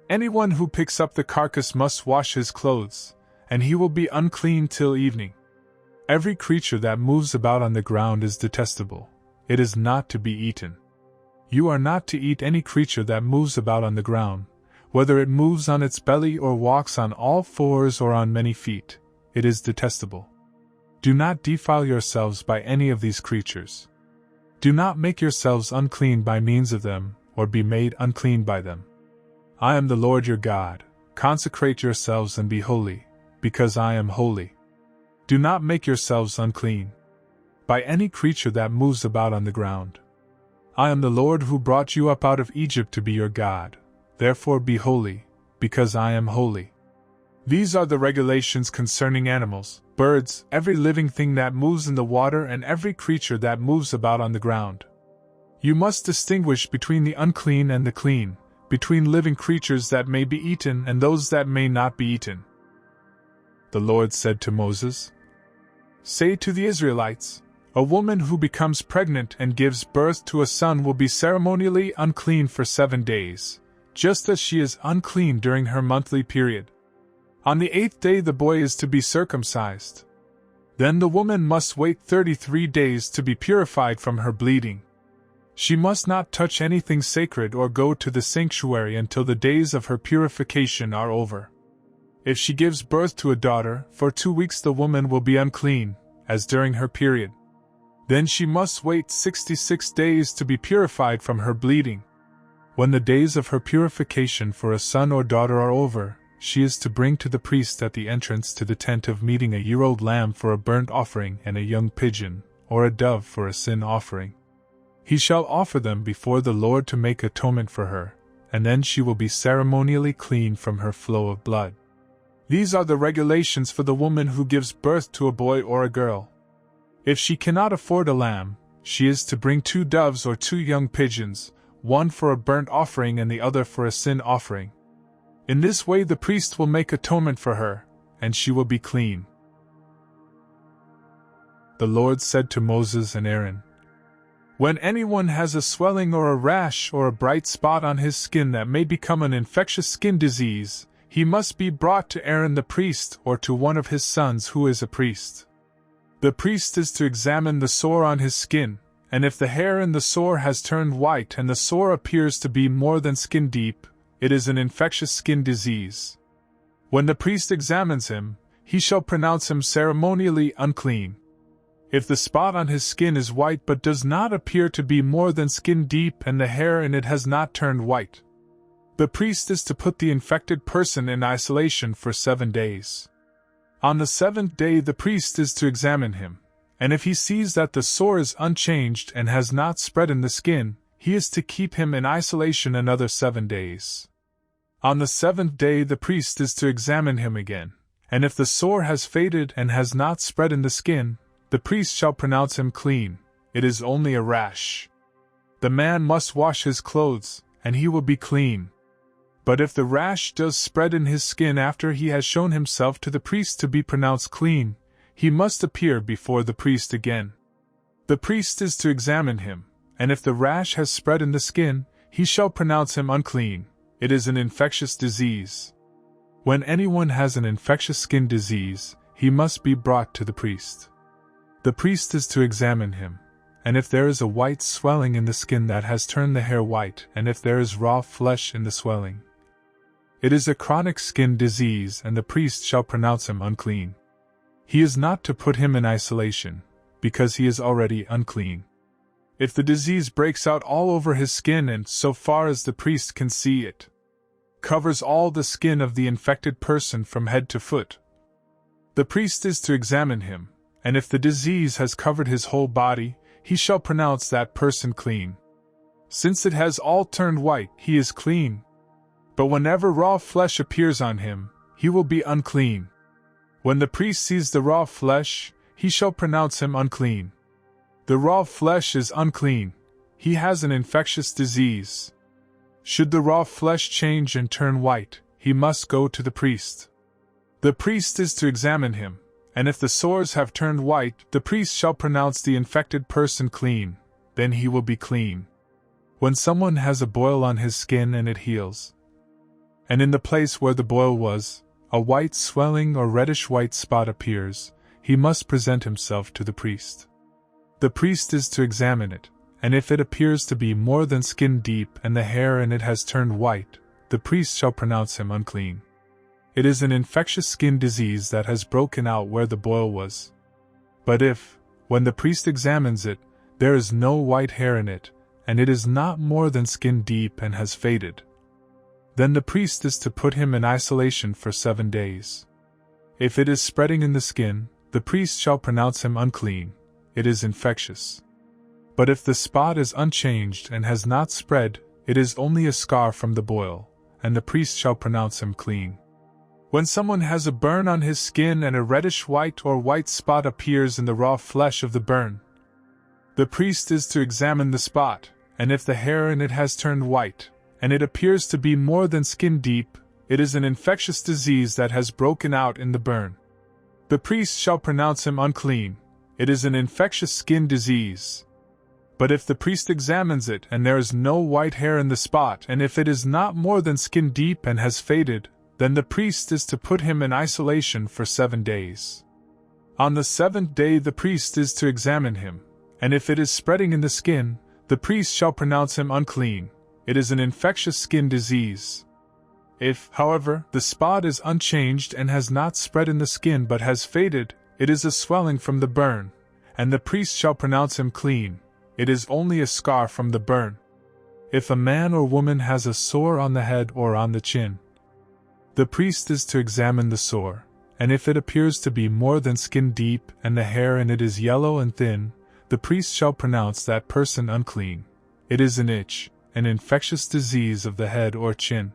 Anyone who picks up the carcass must wash his clothes, and he will be unclean till evening. Every creature that moves about on the ground is detestable. It is not to be eaten. You are not to eat any creature that moves about on the ground, whether it moves on its belly or walks on all fours or on many feet. It is detestable. Do not defile yourselves by any of these creatures. Do not make yourselves unclean by means of them, or be made unclean by them. I am the Lord your God. Consecrate yourselves and be holy, because I am holy. Do not make yourselves unclean by any creature that moves about on the ground. I am the Lord who brought you up out of Egypt to be your God. Therefore be holy, because I am holy. These are the regulations concerning animals, birds, every living thing that moves in the water and every creature that moves about on the ground. You must distinguish between the unclean and the clean, between living creatures that may be eaten and those that may not be eaten. The Lord said to Moses, "Say to the Israelites, a woman who becomes pregnant and gives birth to a son will be ceremonially unclean for 7 days, just as she is unclean during her monthly period. On the 8th day the boy is to be circumcised. Then the woman must wait 33 days to be purified from her bleeding. She must not touch anything sacred or go to the sanctuary until the days of her purification are over. If she gives birth to a daughter, for 2 weeks the woman will be unclean, as during her period. Then she must wait 66 days to be purified from her bleeding. When the days of her purification for a son or daughter are over, she is to bring to the priest at the entrance to the tent of meeting a year-old lamb for a burnt offering and a young pigeon, or a dove for a sin offering. He shall offer them before the Lord to make atonement for her, and then she will be ceremonially clean from her flow of blood. These are the regulations for the woman who gives birth to a boy or a girl. If she cannot afford a lamb, she is to bring 2 doves or 2 young pigeons, one for a burnt offering and the other for a sin offering. In this way the priest will make atonement for her, and she will be clean." The Lord said to Moses and Aaron, "When anyone has a swelling or a rash or a bright spot on his skin that may become an infectious skin disease, he must be brought to Aaron the priest or to one of his sons who is a priest. The priest is to examine the sore on his skin, and if the hair in the sore has turned white and the sore appears to be more than skin deep, it is an infectious skin disease. When the priest examines him, he shall pronounce him ceremonially unclean. If the spot on his skin is white but does not appear to be more than skin deep and the hair in it has not turned white, the priest is to put the infected person in isolation for 7 days. On the 7th day the priest is to examine him, and if he sees that the sore is unchanged and has not spread in the skin, he is to keep him in isolation another 7 days. On the 7th day the priest is to examine him again, and if the sore has faded and has not spread in the skin, the priest shall pronounce him clean. It is only a rash. The man must wash his clothes, and he will be clean. But if the rash does spread in his skin after he has shown himself to the priest to be pronounced clean, he must appear before the priest again. The priest is to examine him, and if the rash has spread in the skin, he shall pronounce him unclean. It is an infectious disease. When anyone has an infectious skin disease, he must be brought to the priest. The priest is to examine him, and if there is a white swelling in the skin that has turned the hair white, and if there is raw flesh in the swelling, it is a chronic skin disease, and the priest shall pronounce him unclean. He is not to put him in isolation, because he is already unclean. If the disease breaks out all over his skin and, so far as the priest can see it, covers all the skin of the infected person from head to foot, the priest is to examine him, and if the disease has covered his whole body, he shall pronounce that person clean. Since it has all turned white, he is clean. But whenever raw flesh appears on him, he will be unclean. When the priest sees the raw flesh, he shall pronounce him unclean. The raw flesh is unclean. He has an infectious disease. Should the raw flesh change and turn white, he must go to the priest. The priest is to examine him, and if the sores have turned white, the priest shall pronounce the infected person clean, then he will be clean. When someone has a boil on his skin and it heals, and in the place where the boil was, a white swelling or reddish-white spot appears, he must present himself to the priest. The priest is to examine it, and if it appears to be more than skin deep and the hair in it has turned white, the priest shall pronounce him unclean. It is an infectious skin disease that has broken out where the boil was. But if, when the priest examines it, there is no white hair in it, and it is not more than skin deep and has faded, then the priest is to put him in isolation for 7 days. If it is spreading in the skin, the priest shall pronounce him unclean. It is infectious. But if the spot is unchanged and has not spread, it is only a scar from the boil, and the priest shall pronounce him clean. When someone has a burn on his skin and a reddish-white or white spot appears in the raw flesh of the burn, the priest is to examine the spot, and if the hair in it has turned white, and it appears to be more than skin deep, it is an infectious disease that has broken out in the burn. The priest shall pronounce him unclean. It is an infectious skin disease. But if the priest examines it and there is no white hair in the spot, and if it is not more than skin deep and has faded, then the priest is to put him in isolation for 7 days. On the 7th day the priest is to examine him, and if it is spreading in the skin, the priest shall pronounce him unclean. It is an infectious skin disease. If, however, the spot is unchanged and has not spread in the skin but has faded, it is a swelling from the burn, and the priest shall pronounce him clean. It is only a scar from the burn. If a man or woman has a sore on the head or on the chin, the priest is to examine the sore, and if it appears to be more than skin deep and the hair in it is yellow and thin, the priest shall pronounce that person unclean. It is an itch, an infectious disease of the head or chin.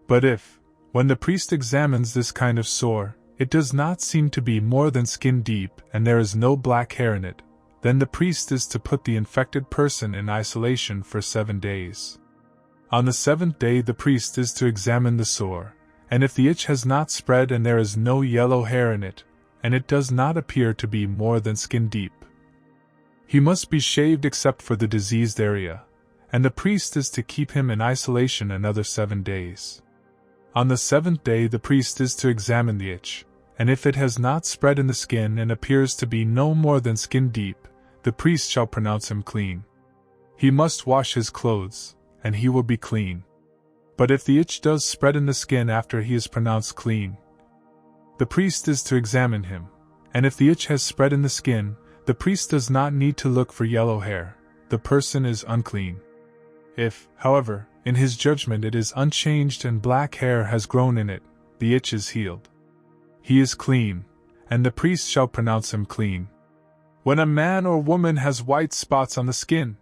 But if, when the priest examines this kind of sore, it does not seem to be more than skin deep and there is no black hair in it, then the priest is to put the infected person in isolation for 7 days. On the 7th day the priest is to examine the sore, and if the itch has not spread and there is no yellow hair in it, and it does not appear to be more than skin deep, he must be shaved except for the diseased area, and the priest is to keep him in isolation another 7 days. On the 7th day the priest is to examine the itch, and if it has not spread in the skin and appears to be no more than skin deep, the priest shall pronounce him clean. He must wash his clothes, and he will be clean. But if the itch does spread in the skin after he is pronounced clean, the priest is to examine him, and if the itch has spread in the skin, the priest does not need to look for yellow hair. The person is unclean. If, however, in his judgment it is unchanged and black hair has grown in it, the itch is healed. He is clean, and the priest shall pronounce him clean. When a man or woman has white spots on the skin,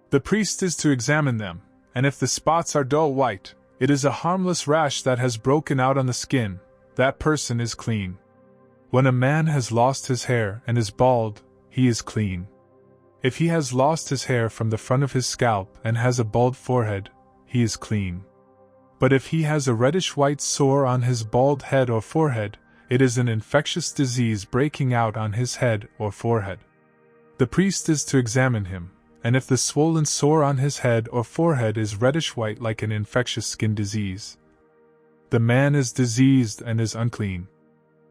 the priest is to examine them, and if the spots are dull white, it is a harmless rash that has broken out on the skin. That person is clean. When a man has lost his hair and is bald, he is clean. If he has lost his hair from the front of his scalp and has a bald forehead, he is clean. But if he has a reddish-white sore on his bald head or forehead, it is an infectious disease breaking out on his head or forehead. The priest is to examine him, and if the swollen sore on his head or forehead is reddish-white like an infectious skin disease, the man is diseased and is unclean.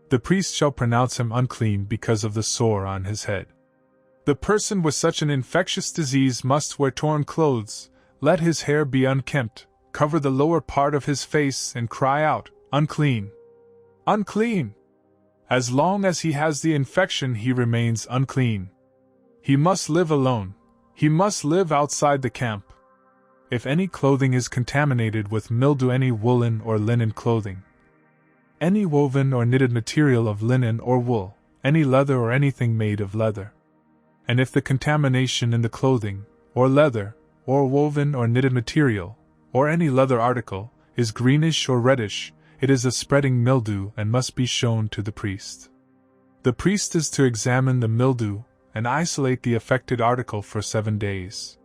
The priest shall pronounce him unclean because of the sore on his head. The person with such an infectious disease must wear torn clothes, let his hair be unkempt, cover the lower part of his face and cry out, "Unclean! Unclean!" As long as he has the infection he remains unclean. He must live alone. He must live outside the camp. If any clothing is contaminated with mildew, any woolen or linen clothing, any woven or knitted material of linen or wool, any leather or anything made of leather, and if the contamination in the clothing, or leather, or woven or knitted material, or any leather article, is greenish or reddish, it is a spreading mildew and must be shown to the priest. The priest is to examine the mildew and isolate the affected article for 7 days.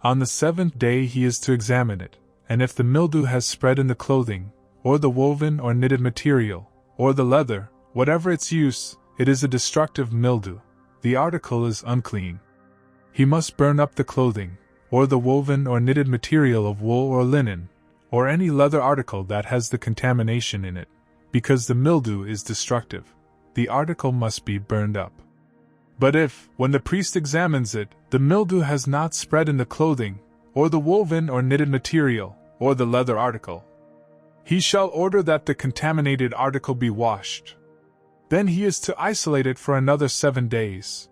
On the 7th day he is to examine it, and if the mildew has spread in the clothing, or the woven or knitted material, or the leather, whatever its use, it is a destructive mildew. The article is unclean. He must burn up the clothing, or the woven or knitted material of wool or linen, or any leather article that has the contamination in it, because the mildew is destructive. The article must be burned up. But if, when the priest examines it, the mildew has not spread in the clothing, or the woven or knitted material, or the leather article, he shall order that the contaminated article be washed. Then he is to isolate it for another 7 days.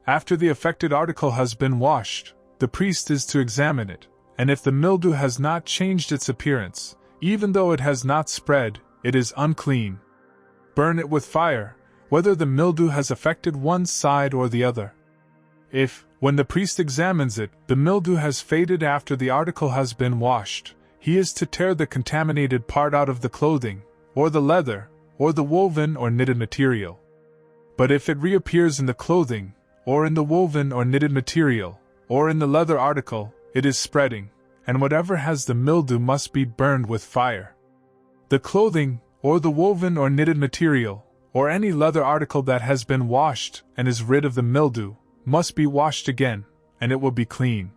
After the affected article has been washed, the priest is to examine it, and if the mildew has not changed its appearance, even though it has not spread, it is unclean. Burn it with fire, whether the mildew has affected one side or the other. If, when the priest examines it, the mildew has faded after the article has been washed, he is to tear the contaminated part out of the clothing, or the leather, or the woven or knitted material. But if it reappears in the clothing, or in the woven or knitted material, or in the leather article, it is spreading, and whatever has the mildew must be burned with fire. The clothing, or the woven or knitted material, or any leather article that has been washed and is rid of the mildew, must be washed again, and it will be clean.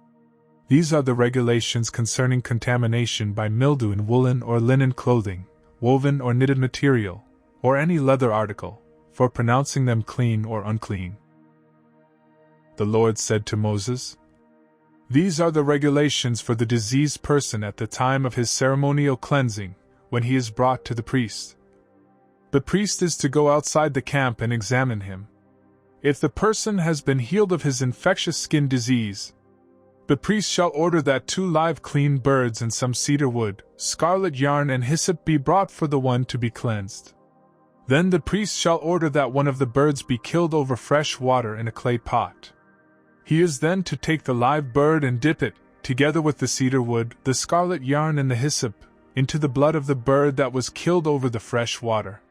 These are the regulations concerning contamination by mildew in woolen or linen clothing, woven or knitted material, or any leather article, for pronouncing them clean or unclean. The Lord said to Moses, "These are the regulations for the diseased person at the time of his ceremonial cleansing, when he is brought to the priest. The priest is to go outside the camp and examine him. If the person has been healed of his infectious skin disease, the priest shall order that 2 live clean birds and some cedar wood, scarlet yarn and hyssop be brought for the one to be cleansed. Then the priest shall order that one of the birds be killed over fresh water in a clay pot. He is then to take the live bird and dip it, together with the cedar wood, the scarlet yarn and the hyssop, into the blood of the bird that was killed over the fresh water.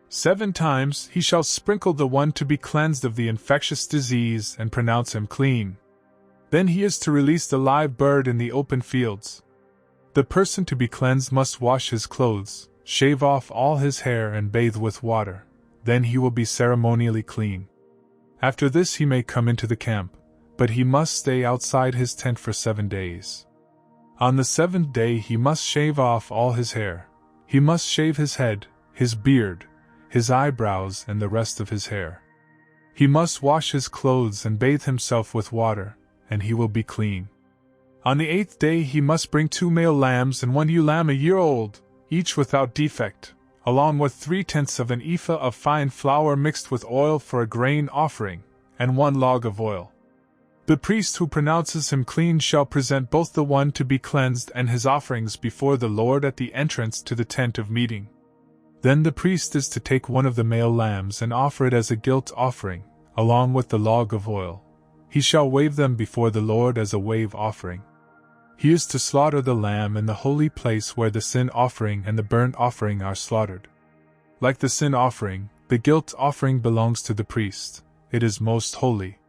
7 times he shall sprinkle the one to be cleansed of the infectious disease and pronounce him clean. Then he is to release the live bird in the open fields. The person to be cleansed must wash his clothes, shave off all his hair and bathe with water. Then he will be ceremonially clean. After this he may come into the camp, but he must stay outside his tent for 7 days. On the 7th day he must shave off all his hair. He must shave his head, his beard, his eyebrows and the rest of his hair. He must wash his clothes and bathe himself with water, and he will be clean. On the 8th day he must bring 2 male lambs and 1 ewe lamb a year old, each without defect, along with 3/10 of an ephah of fine flour mixed with oil for a grain offering, and 1 log of oil. The priest who pronounces him clean shall present both the one to be cleansed and his offerings before the Lord at the entrance to the tent of meeting. Then the priest is to take 1 of the male lambs and offer it as a guilt offering, along with the log of oil. He shall wave them before the Lord as a wave offering. He is to slaughter the lamb in the holy place where the sin offering and the burnt offering are slaughtered. Like the sin offering, the guilt offering belongs to the priest. It is most holy.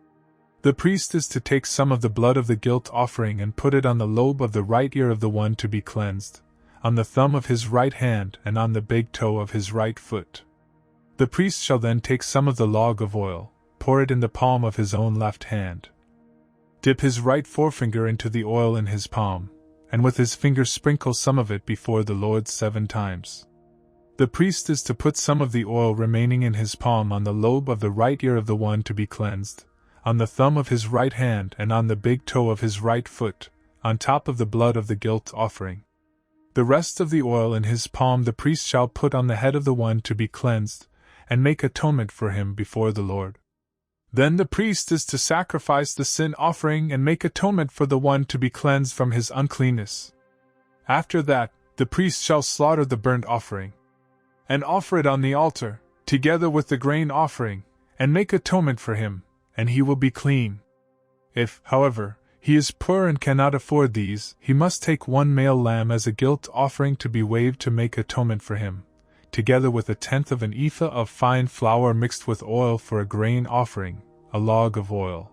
The priest is to take some of the blood of the guilt offering and put it on the lobe of the right ear of the one to be cleansed, on the thumb of his right hand and on the big toe of his right foot. The priest shall then take some of the log of oil, pour it in the palm of his own left hand. Dip his right forefinger into the oil in his palm, and with his finger sprinkle some of it before the Lord 7 times. The priest is to put some of the oil remaining in his palm on the lobe of the right ear of the one to be cleansed, on the thumb of his right hand and on the big toe of his right foot, on top of the blood of the guilt offering. The rest of the oil in his palm the priest shall put on the head of the one to be cleansed, and make atonement for him before the Lord. Then the priest is to sacrifice the sin offering and make atonement for the one to be cleansed from his uncleanness. After that, the priest shall slaughter the burnt offering, and offer it on the altar, together with the grain offering, and make atonement for him, and he will be clean. If, however, he is poor and cannot afford these, he must take one male lamb as a guilt offering to be waved to make atonement for him, together with 1/10 of an ephah of fine flour mixed with oil for a grain offering, a log of oil.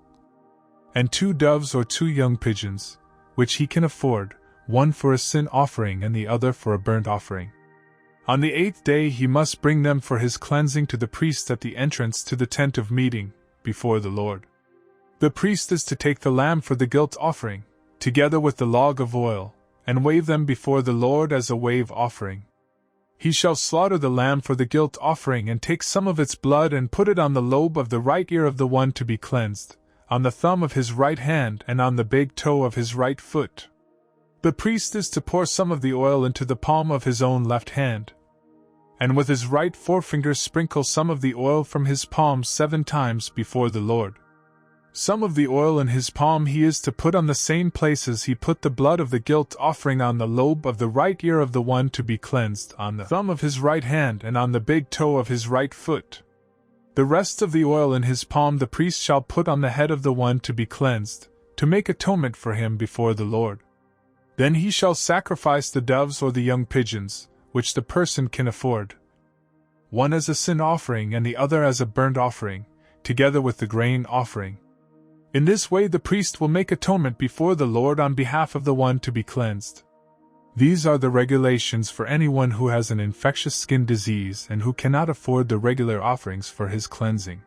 And 2 doves or 2 young pigeons, which he can afford, one for a sin offering and the other for a burnt offering. On the 8th day he must bring them for his cleansing to the priest at the entrance to the tent of meeting, before the Lord. The priest is to take the lamb for the guilt offering, together with the log of oil, and wave them before the Lord as a wave offering. He shall slaughter the lamb for the guilt offering and take some of its blood and put it on the lobe of the right ear of the one to be cleansed, on the thumb of his right hand and on the big toe of his right foot. The priest is to pour some of the oil into the palm of his own left hand, and with his right forefinger sprinkle some of the oil from his palm 7 times before the Lord. Some of the oil in his palm he is to put on the same places he put the blood of the guilt offering, on the lobe of the right ear of the one to be cleansed, on the thumb of his right hand and on the big toe of his right foot. The rest of the oil in his palm the priest shall put on the head of the one to be cleansed, to make atonement for him before the Lord. Then he shall sacrifice the doves or the young pigeons, which the person can afford, one as a sin offering and the other as a burnt offering, together with the grain offering. In this way the priest will make atonement before the Lord on behalf of the one to be cleansed. These are the regulations for anyone who has an infectious skin disease and who cannot afford the regular offerings for his cleansing.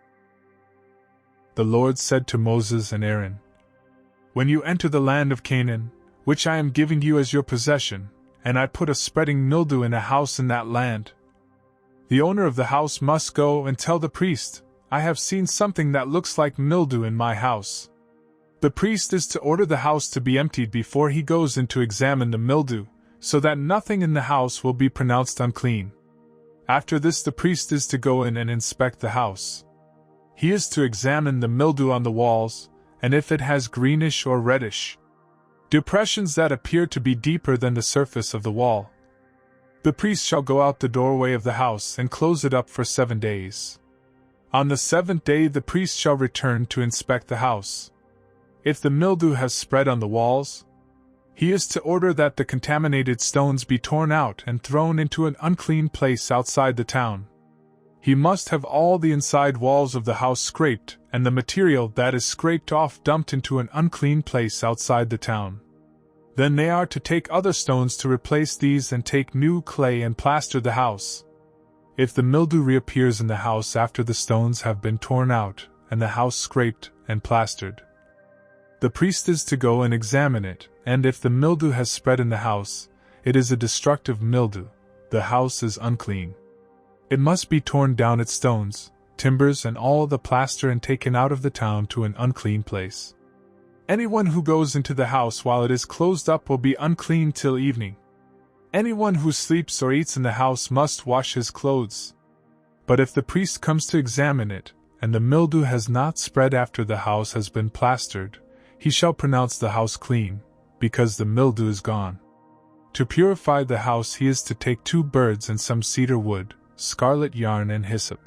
The Lord said to Moses and Aaron, "When you enter the land of Canaan, which I am giving you as your possession, and I put a spreading mildew in a house in that land, the owner of the house must go and tell the priest, 'I have seen something that looks like mildew in my house.' The priest is to order the house to be emptied before he goes in to examine the mildew, so that nothing in the house will be pronounced unclean. After this the priest is to go in and inspect the house. He is to examine the mildew on the walls, and if it has greenish or reddish depressions that appear to be deeper than the surface of the wall, the priest shall go out the doorway of the house and close it up for 7 days. On the 7th day the priest shall return to inspect the house. If the mildew has spread on the walls, he is to order that the contaminated stones be torn out and thrown into an unclean place outside the town. He must have all the inside walls of the house scraped, and the material that is scraped off dumped into an unclean place outside the town. Then they are to take other stones to replace these and take new clay and plaster the house. If the mildew reappears in the house after the stones have been torn out, and the house scraped and plastered, the priest is to go and examine it, and if the mildew has spread in the house, it is a destructive mildew, the house is unclean. It must be torn down, its stones, timbers and all the plaster, and taken out of the town to an unclean place. Anyone who goes into the house while it is closed up will be unclean till evening. Anyone who sleeps or eats in the house must wash his clothes. But if the priest comes to examine it, and the mildew has not spread after the house has been plastered, he shall pronounce the house clean, because the mildew is gone. To purify the house he is to take 2 birds and some cedar wood, scarlet yarn and hyssop.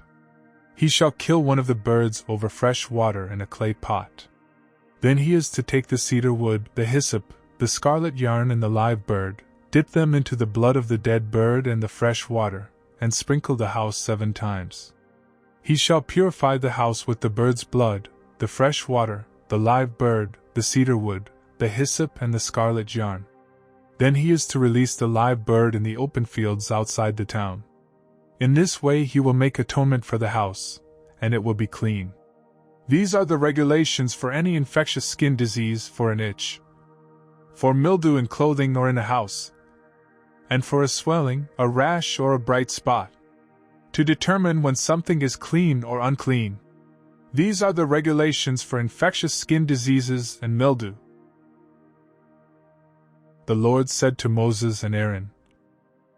He shall kill one of the birds over fresh water in a clay pot. Then he is to take the cedar wood, the hyssop, the scarlet yarn and the live bird, dip them into the blood of the dead bird and the fresh water, and sprinkle the house 7 times. He shall purify the house with the bird's blood, the fresh water, the live bird, the cedar wood, the hyssop and the scarlet yarn. Then he is to release the live bird in the open fields outside the town. In this way he will make atonement for the house, and it will be clean. These are the regulations for any infectious skin disease, for an itch, for mildew in clothing or in a house, and for a swelling, a rash or a bright spot, to determine when something is clean or unclean. These are the regulations for infectious skin diseases and mildew. The Lord said to Moses and Aaron,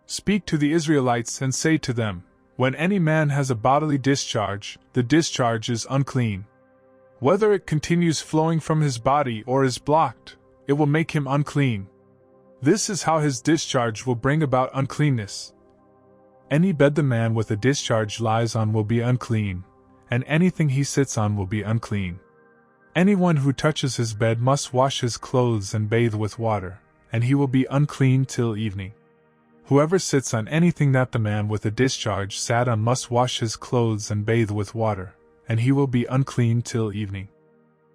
"Speak to the Israelites and say to them, when any man has a bodily discharge, the discharge is unclean. Whether it continues flowing from his body or is blocked, it will make him unclean. This is how his discharge will bring about uncleanness. Any bed the man with a discharge lies on will be unclean, and anything he sits on will be unclean. Anyone who touches his bed must wash his clothes and bathe with water, and he will be unclean till evening. Whoever sits on anything that the man with a discharge sat on must wash his clothes and bathe with water, and he will be unclean till evening.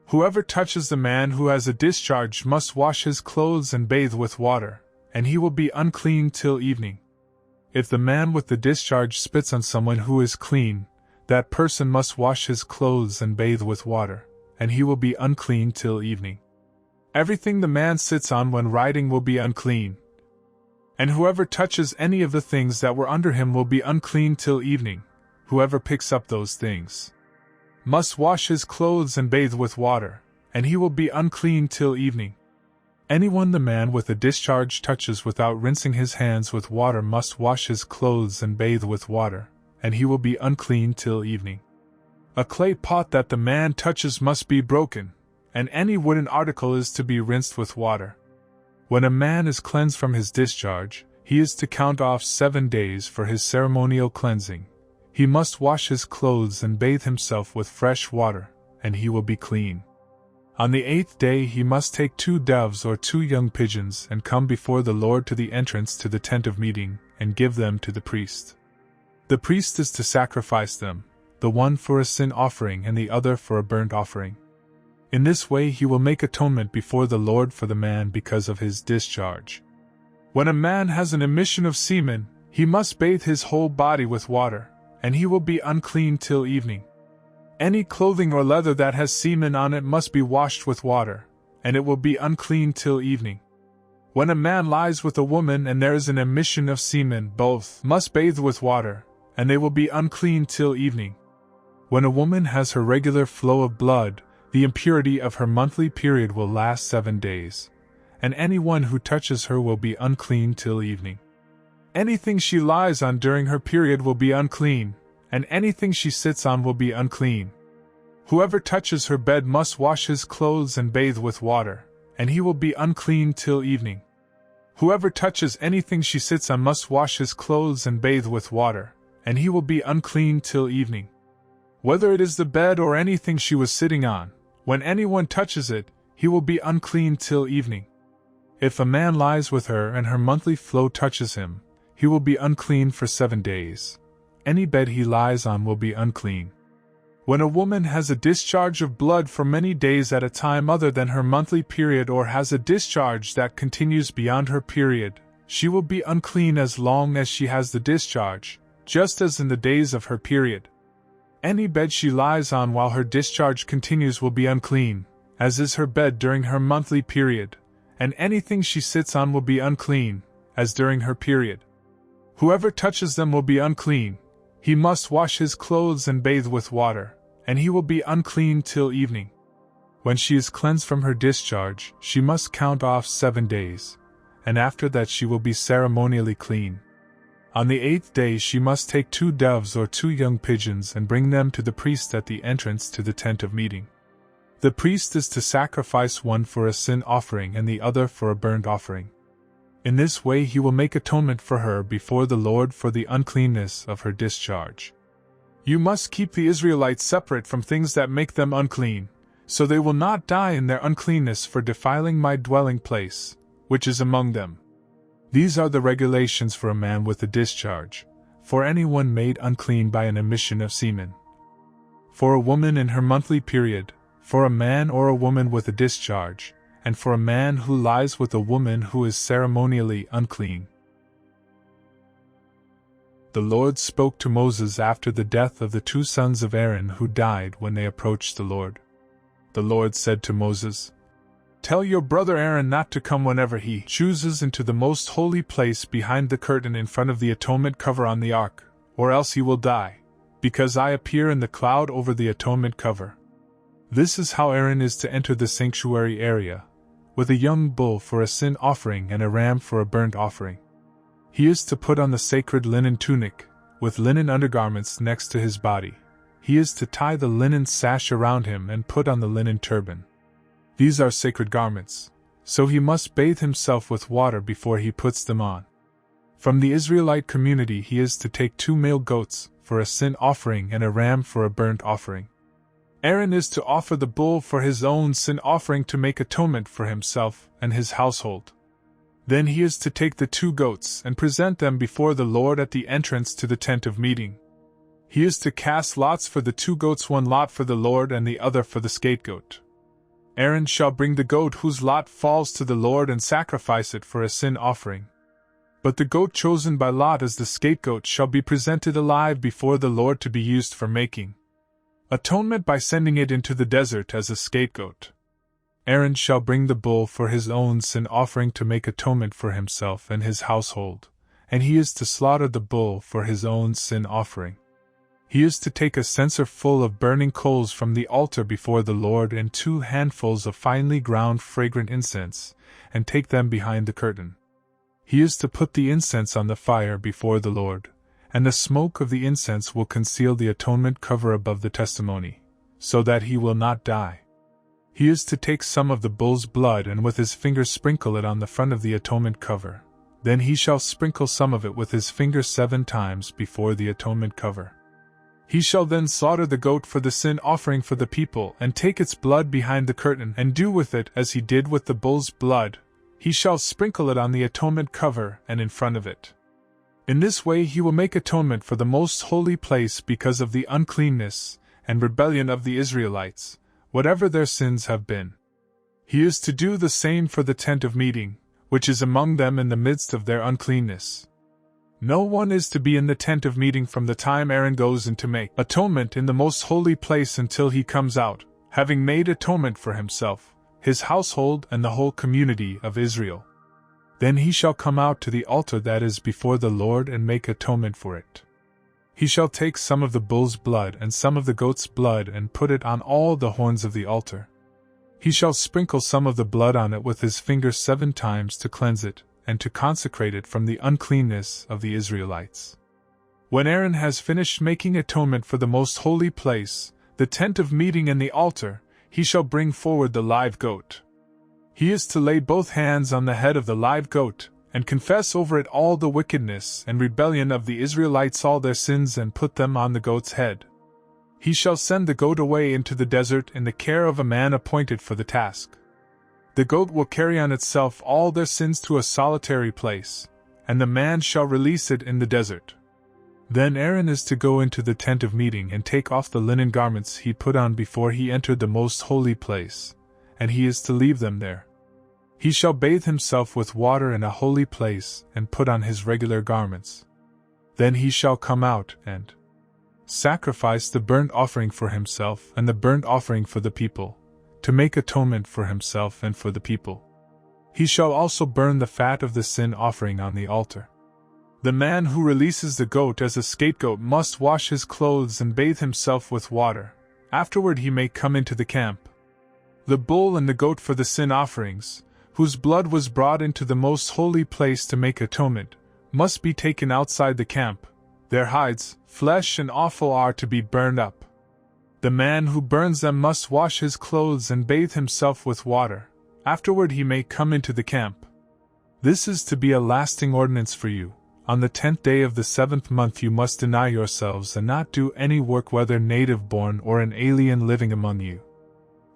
Whoever touches the man who has a discharge must wash his clothes and bathe with water, and he will be unclean till evening. If the man with the discharge spits on someone who is clean, that person must wash his clothes and bathe with water, and he will be unclean till evening. Everything the man sits on when riding will be unclean. And whoever touches any of the things that were under him will be unclean till evening. Whoever picks up those things must wash his clothes and bathe with water, and he will be unclean till evening. Anyone the man with a discharge touches without rinsing his hands with water must wash his clothes and bathe with water, and he will be unclean till evening. A clay pot that the man touches must be broken, and any wooden article is to be rinsed with water. When a man is cleansed from his discharge, he is to count off 7 days for his ceremonial cleansing. He must wash his clothes and bathe himself with fresh water, and he will be clean. On the 8th day he must take 2 doves or 2 young pigeons and come before the Lord to the entrance to the tent of meeting, and give them to the priest. The priest is to sacrifice them, the one for a sin offering and the other for a burnt offering. In this way he will make atonement before the Lord for the man because of his discharge. When a man has an emission of semen, he must bathe his whole body with water, and he will be unclean till evening. Any clothing or leather that has semen on it must be washed with water, and it will be unclean till evening. When a man lies with a woman and there is an emission of semen, both must bathe with water, and they will be unclean till evening. When a woman has her regular flow of blood, the impurity of her monthly period will last 7 days, and anyone who touches her will be unclean till evening. Anything she lies on during her period will be unclean, and anything she sits on will be unclean. Whoever touches her bed must wash his clothes and bathe with water, and he will be unclean till evening. Whoever touches anything she sits on must wash his clothes and bathe with water, and he will be unclean till evening. Whether it is the bed or anything she was sitting on, when anyone touches it, he will be unclean till evening. If a man lies with her and her monthly flow touches him, he will be unclean for 7 days. Any bed he lies on will be unclean. When a woman has a discharge of blood for many days at a time other than her monthly period or has a discharge that continues beyond her period, she will be unclean as long as she has the discharge, just as in the days of her period. Any bed she lies on while her discharge continues will be unclean, as is her bed during her monthly period, and anything she sits on will be unclean, as during her period. Whoever touches them will be unclean. He must wash his clothes and bathe with water, and he will be unclean till evening. When she is cleansed from her discharge, she must count off 7 days, and after that she will be ceremonially clean. On the 8th day she must take 2 doves or 2 young pigeons and bring them to the priest at the entrance to the tent of meeting. The priest is to sacrifice one for a sin offering and the other for a burnt offering. In this way he will make atonement for her before the Lord for the uncleanness of her discharge. You must keep the Israelites separate from things that make them unclean, so they will not die in their uncleanness for defiling my dwelling place, which is among them. These are the regulations for a man with a discharge, for anyone made unclean by an emission of semen, for a woman in her monthly period, for a man or a woman with a discharge, and for a man who lies with a woman who is ceremonially unclean. The Lord spoke to Moses after the death of the 2 sons of Aaron who died when they approached the Lord. The Lord said to Moses, "Tell your brother Aaron not to come whenever he chooses into the most holy place behind the curtain in front of the atonement cover on the ark, or else he will die, because I appear in the cloud over the atonement cover." This is how Aaron is to enter the sanctuary area, with a young bull for a sin offering and a ram for a burnt offering. He is to put on the sacred linen tunic, with linen undergarments next to his body. He is to tie the linen sash around him and put on the linen turban. These are sacred garments, so he must bathe himself with water before he puts them on. From the Israelite community he is to take 2 male goats for a sin offering and a ram for a burnt offering. Aaron is to offer the bull for his own sin offering to make atonement for himself and his household. Then he is to take the 2 goats and present them before the Lord at the entrance to the tent of meeting. He is to cast lots for the 2 goats, 1 lot for the Lord and the other for the scapegoat. Aaron shall bring the goat whose lot falls to the Lord and sacrifice it for a sin offering. But the goat chosen by lot as the scapegoat shall be presented alive before the Lord to be used for making atonement by sending it into the desert as a scapegoat. Aaron shall bring the bull for his own sin offering to make atonement for himself and his household, and he is to slaughter the bull for his own sin offering. He is to take a censer full of burning coals from the altar before the Lord and 2 handfuls of finely ground fragrant incense, and take them behind the curtain. He is to put the incense on the fire before the Lord, and the smoke of the incense will conceal the atonement cover above the testimony, so that he will not die. He is to take some of the bull's blood and with his finger sprinkle it on the front of the atonement cover. Then he shall sprinkle some of it with his finger 7 times before the atonement cover. He shall then slaughter the goat for the sin offering for the people and take its blood behind the curtain and do with it as he did with the bull's blood. He shall sprinkle it on the atonement cover and in front of it. In this way he will make atonement for the most holy place because of the uncleanness and rebellion of the Israelites, whatever their sins have been. He is to do the same for the tent of meeting, which is among them in the midst of their uncleanness. No one is to be in the tent of meeting from the time Aaron goes in to make atonement in the most holy place until he comes out, having made atonement for himself, his household and the whole community of Israel. Then he shall come out to the altar that is before the Lord and make atonement for it. He shall take some of the bull's blood and some of the goat's blood and put it on all the horns of the altar. He shall sprinkle some of the blood on it with his finger 7 times to cleanse it, and to consecrate it from the uncleanness of the Israelites. When Aaron has finished making atonement for the most holy place, the tent of meeting and the altar, he shall bring forward the live goat. He is to lay both hands on the head of the live goat, and confess over it all the wickedness and rebellion of the Israelites, all their sins, and put them on the goat's head. He shall send the goat away into the desert in the care of a man appointed for the task. The goat will carry on itself all their sins to a solitary place, and the man shall release it in the desert. Then Aaron is to go into the tent of meeting and take off the linen garments he put on before he entered the most holy place, and he is to leave them there. He shall bathe himself with water in a holy place and put on his regular garments. Then he shall come out and sacrifice the burnt offering for himself and the burnt offering for the people, to make atonement for himself and for the people. He shall also burn the fat of the sin offering on the altar. The man who releases the goat as a scapegoat must wash his clothes and bathe himself with water. Afterward he may come into the camp. The bull and the goat for the sin offerings, whose blood was brought into the most holy place to make atonement, must be taken outside the camp. Their hides, flesh and offal are to be burned up. The man who burns them must wash his clothes and bathe himself with water. Afterward he may come into the camp. This is to be a lasting ordinance for you. On the 10th day of the 7th month you must deny yourselves and not do any work, whether native born or an alien living among you.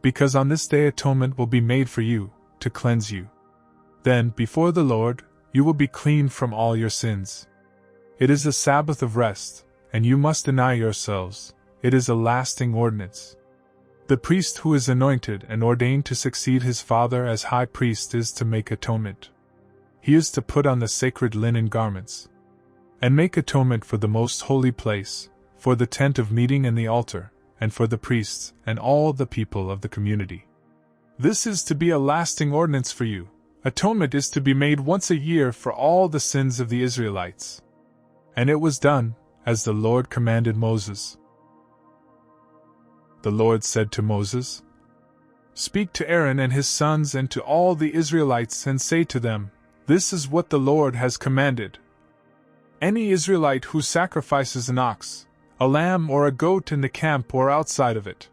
Because on this day atonement will be made for you, to cleanse you. Then, before the Lord, you will be clean from all your sins. It is a Sabbath of rest, and you must deny yourselves. It is a lasting ordinance. The priest who is anointed and ordained to succeed his father as high priest is to make atonement. He is to put on the sacred linen garments, and make atonement for the most holy place, for the tent of meeting and the altar, and for the priests and all the people of the community. This is to be a lasting ordinance for you. Atonement is to be made once a year for all the sins of the Israelites. And it was done, as the Lord commanded Moses. The Lord said to Moses, "Speak to Aaron and his sons and to all the Israelites and say to them, This is what the Lord has commanded. Any Israelite who sacrifices an ox, a lamb or a goat in the camp or outside of it,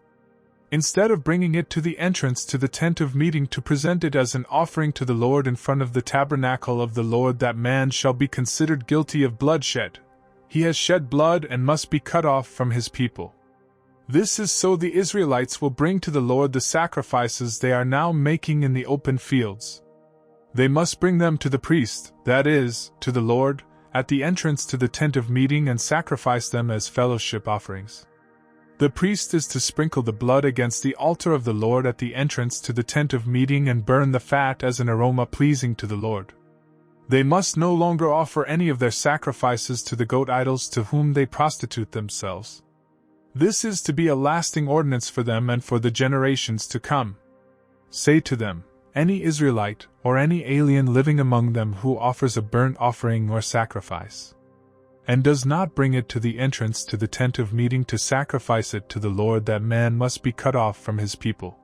instead of bringing it to the entrance to the tent of meeting to present it as an offering to the Lord in front of the tabernacle of the Lord, that man shall be considered guilty of bloodshed. He has shed blood and must be cut off from his people. This is so the Israelites will bring to the Lord the sacrifices they are now making in the open fields. They must bring them to the priest, that is, to the Lord, at the entrance to the tent of meeting and sacrifice them as fellowship offerings. The priest is to sprinkle the blood against the altar of the Lord at the entrance to the tent of meeting and burn the fat as an aroma pleasing to the Lord. They must no longer offer any of their sacrifices to the goat idols to whom they prostitute themselves. This is to be a lasting ordinance for them and for the generations to come. Say to them, any Israelite or any alien living among them who offers a burnt offering or sacrifice, and does not bring it to the entrance to the tent of meeting to sacrifice it to the Lord, that man must be cut off from his people.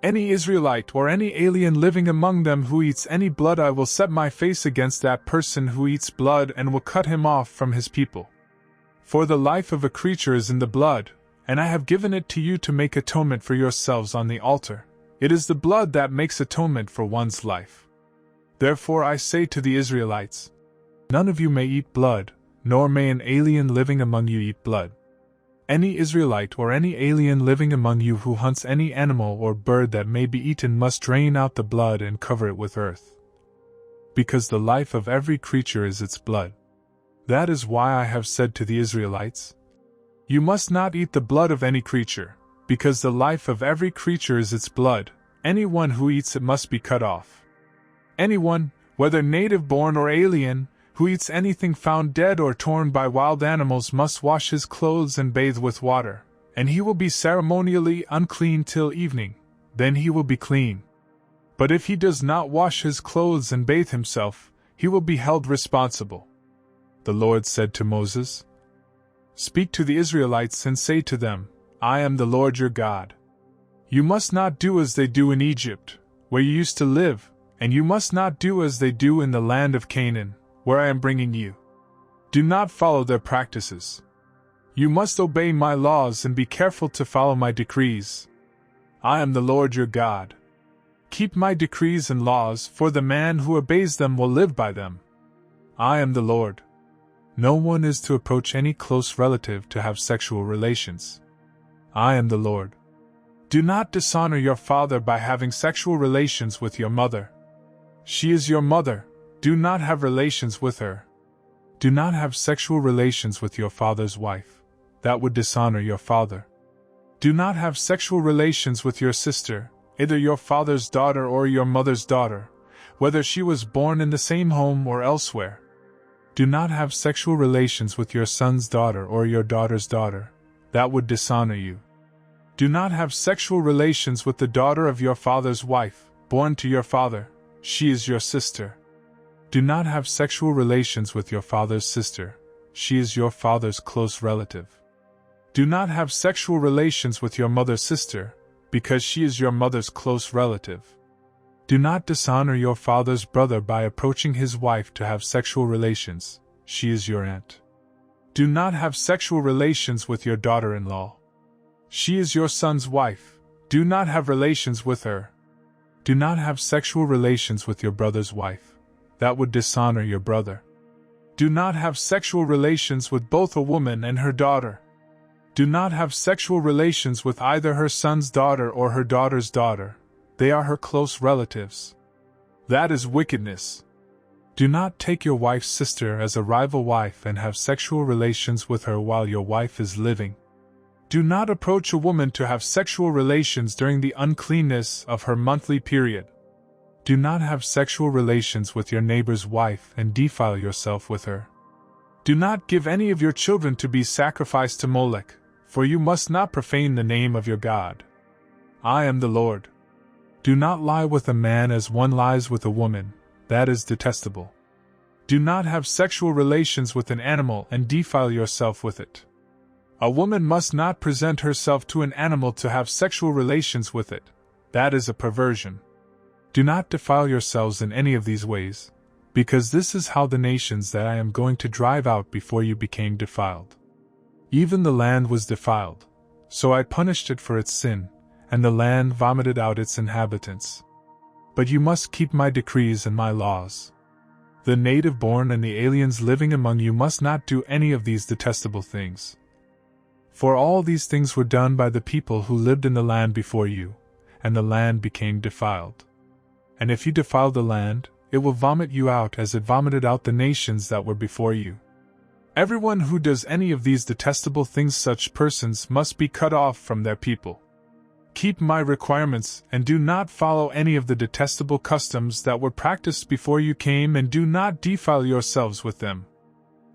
Any Israelite or any alien living among them who eats any blood, I will set my face against that person who eats blood and will cut him off from his people. For the life of a creature is in the blood, and I have given it to you to make atonement for yourselves on the altar. It is the blood that makes atonement for one's life. Therefore I say to the Israelites, none of you may eat blood, nor may an alien living among you eat blood. Any Israelite or any alien living among you who hunts any animal or bird that may be eaten must drain out the blood and cover it with earth. Because the life of every creature is its blood. That is why I have said to the Israelites, you must not eat the blood of any creature, because the life of every creature is its blood. Anyone who eats it must be cut off. Anyone, whether native-born or alien, who eats anything found dead or torn by wild animals must wash his clothes and bathe with water, and he will be ceremonially unclean till evening, then he will be clean. But if he does not wash his clothes and bathe himself, he will be held responsible. The Lord said to Moses, speak to the Israelites and say to them, I am the Lord your God. You must not do as they do in Egypt, where you used to live, and you must not do as they do in the land of Canaan, where I am bringing you. Do not follow their practices. You must obey my laws and be careful to follow my decrees. I am the Lord your God. Keep my decrees and laws, for the man who obeys them will live by them. I am the Lord. No one is to approach any close relative to have sexual relations. I am the Lord. Do not dishonor your father by having sexual relations with your mother. She is your mother. Do not have relations with her. Do not have sexual relations with your father's wife. That would dishonor your father. Do not have sexual relations with your sister, either your father's daughter or your mother's daughter, whether she was born in the same home or elsewhere. Do not have sexual relations with your son's daughter or your daughter's daughter. That would dishonor you. Do not have sexual relations with the daughter of your father's wife, born to your father. She is your sister. Do not have sexual relations with your father's sister. She is your father's close relative. Do not have sexual relations with your mother's sister, because she is your mother's close relative. Do not dishonor your father's brother by approaching his wife to have sexual relations. She is your aunt. Do not have sexual relations with your daughter-in-law. She is your son's wife. Do not have relations with her. Do not have sexual relations with your brother's wife. That would dishonor your brother. Do not have sexual relations with both a woman and her daughter. Do not have sexual relations with either her son's daughter or her daughter's daughter. They are her close relatives. That is wickedness. Do not take your wife's sister as a rival wife and have sexual relations with her while your wife is living. Do not approach a woman to have sexual relations during the uncleanness of her monthly period. Do not have sexual relations with your neighbor's wife and defile yourself with her. Do not give any of your children to be sacrificed to Molech, for you must not profane the name of your God. I am the Lord. Do not lie with a man as one lies with a woman. That is detestable. Do not have sexual relations with an animal and defile yourself with it. A woman must not present herself to an animal to have sexual relations with it. That is a perversion. Do not defile yourselves in any of these ways, because this is how the nations that I am going to drive out before you became defiled. Even the land was defiled, so I punished it for its sin, and the land vomited out its inhabitants. But you must keep my decrees and my laws. The native-born and the aliens living among you must not do any of these detestable things. For all these things were done by the people who lived in the land before you, and the land became defiled. And if you defile the land, it will vomit you out as it vomited out the nations that were before you. Everyone who does any of these detestable things, such persons must be cut off from their people. Keep my requirements, and do not follow any of the detestable customs that were practiced before you came, and do not defile yourselves with them.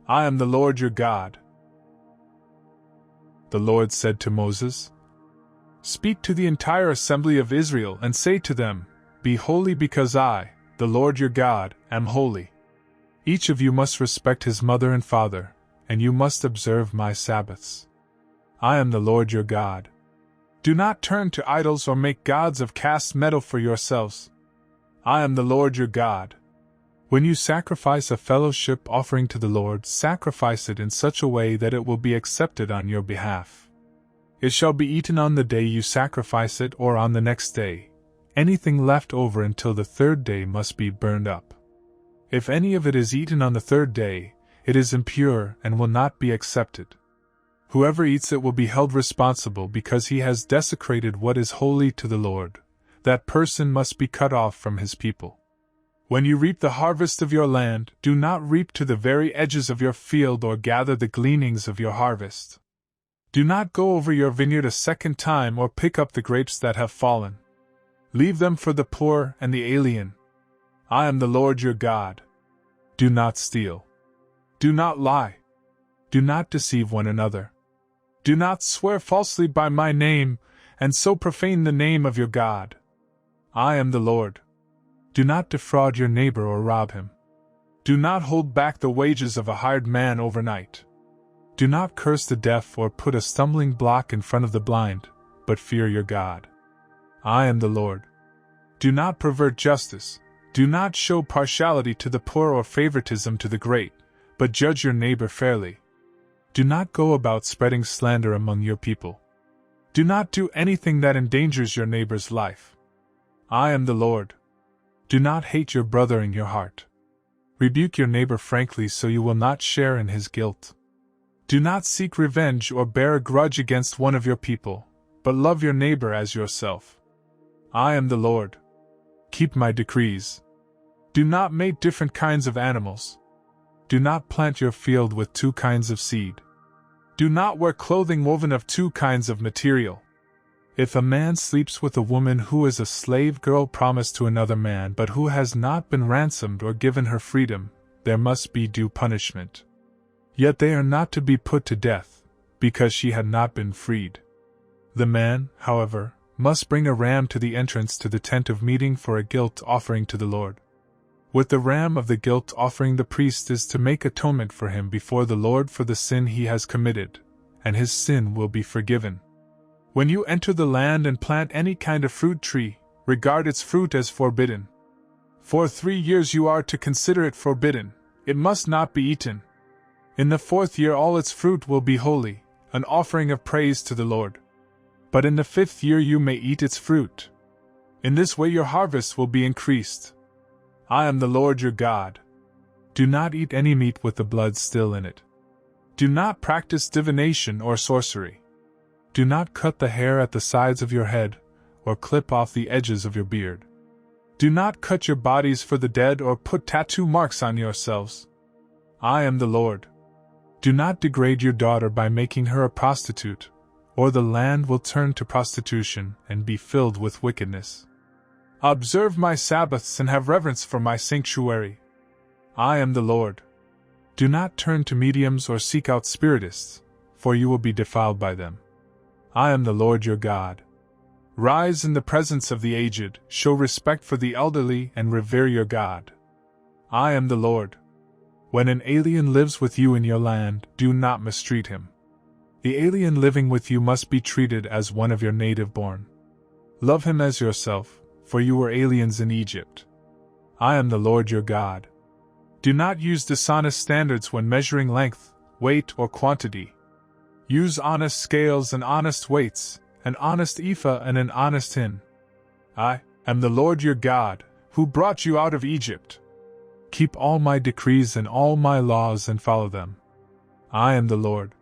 I am the Lord your God. The Lord said to Moses, Speak to the entire assembly of Israel and say to them, Be holy because I, the Lord your God, am holy. Each of you must respect his mother and father, and you must observe my Sabbaths. I am the Lord your God. Do not turn to idols or make gods of cast metal for yourselves. I am the Lord your God. When you sacrifice a fellowship offering to the Lord, sacrifice it in such a way that it will be accepted on your behalf. It shall be eaten on the day you sacrifice it or on the next day. Anything left over until the third day must be burned up. If any of it is eaten on the third day, it is impure and will not be accepted. Whoever eats it will be held responsible because he has desecrated what is holy to the Lord. That person must be cut off from his people. When you reap the harvest of your land, do not reap to the very edges of your field or gather the gleanings of your harvest. Do not go over your vineyard a second time or pick up the grapes that have fallen. Leave them for the poor and the alien. I am the Lord your God. Do not steal. Do not lie. Do not deceive one another. Do not swear falsely by my name, and so profane the name of your God. I am the Lord. Do not defraud your neighbor or rob him. Do not hold back the wages of a hired man overnight. Do not curse the deaf or put a stumbling block in front of the blind, but fear your God. I am the Lord. Do not pervert justice. Do not show partiality to the poor or favoritism to the great, but judge your neighbor fairly. Do not go about spreading slander among your people. Do not do anything that endangers your neighbor's life. I am the Lord. Do not hate your brother in your heart. Rebuke your neighbor frankly so you will not share in his guilt. Do not seek revenge or bear a grudge against one of your people, but love your neighbor as yourself. I am the Lord. Keep my decrees. Do not make different kinds of animals. Do not plant your field with two kinds of seed. Do not wear clothing woven of two kinds of material. If a man sleeps with a woman who is a slave girl promised to another man but who has not been ransomed or given her freedom, there must be due punishment. Yet they are not to be put to death, because she had not been freed. The man, however, must bring a ram to the entrance to the tent of meeting for a guilt offering to the Lord. With the ram of the guilt offering, the priest is to make atonement for him before the Lord for the sin he has committed, and his sin will be forgiven. When you enter the land and plant any kind of fruit tree, regard its fruit as forbidden. For 3 years you are to consider it forbidden, it must not be eaten. In the 4th year all its fruit will be holy, an offering of praise to the Lord. But in the 5th year you may eat its fruit. In this way your harvest will be increased. I am the Lord your God. Do not eat any meat with the blood still in it. Do not practice divination or sorcery. Do not cut the hair at the sides of your head, or clip off the edges of your beard. Do not cut your bodies for the dead or put tattoo marks on yourselves. I am the Lord. Do not degrade your daughter by making her a prostitute, or the land will turn to prostitution and be filled with wickedness. Observe my Sabbaths and have reverence for my sanctuary. I am the Lord. Do not turn to mediums or seek out spiritists, for you will be defiled by them. I am the Lord your God. Rise in the presence of the aged, show respect for the elderly, and revere your God. I am the Lord. When an alien lives with you in your land, do not mistreat him. The alien living with you must be treated as one of your native born. Love him as yourself, for you were aliens in Egypt. I am the Lord your God. Do not use dishonest standards when measuring length, weight, or quantity. Use honest scales and honest weights, an honest ephah and an honest hin. I am the Lord your God, who brought you out of Egypt. Keep all my decrees and all my laws and follow them. I am the Lord.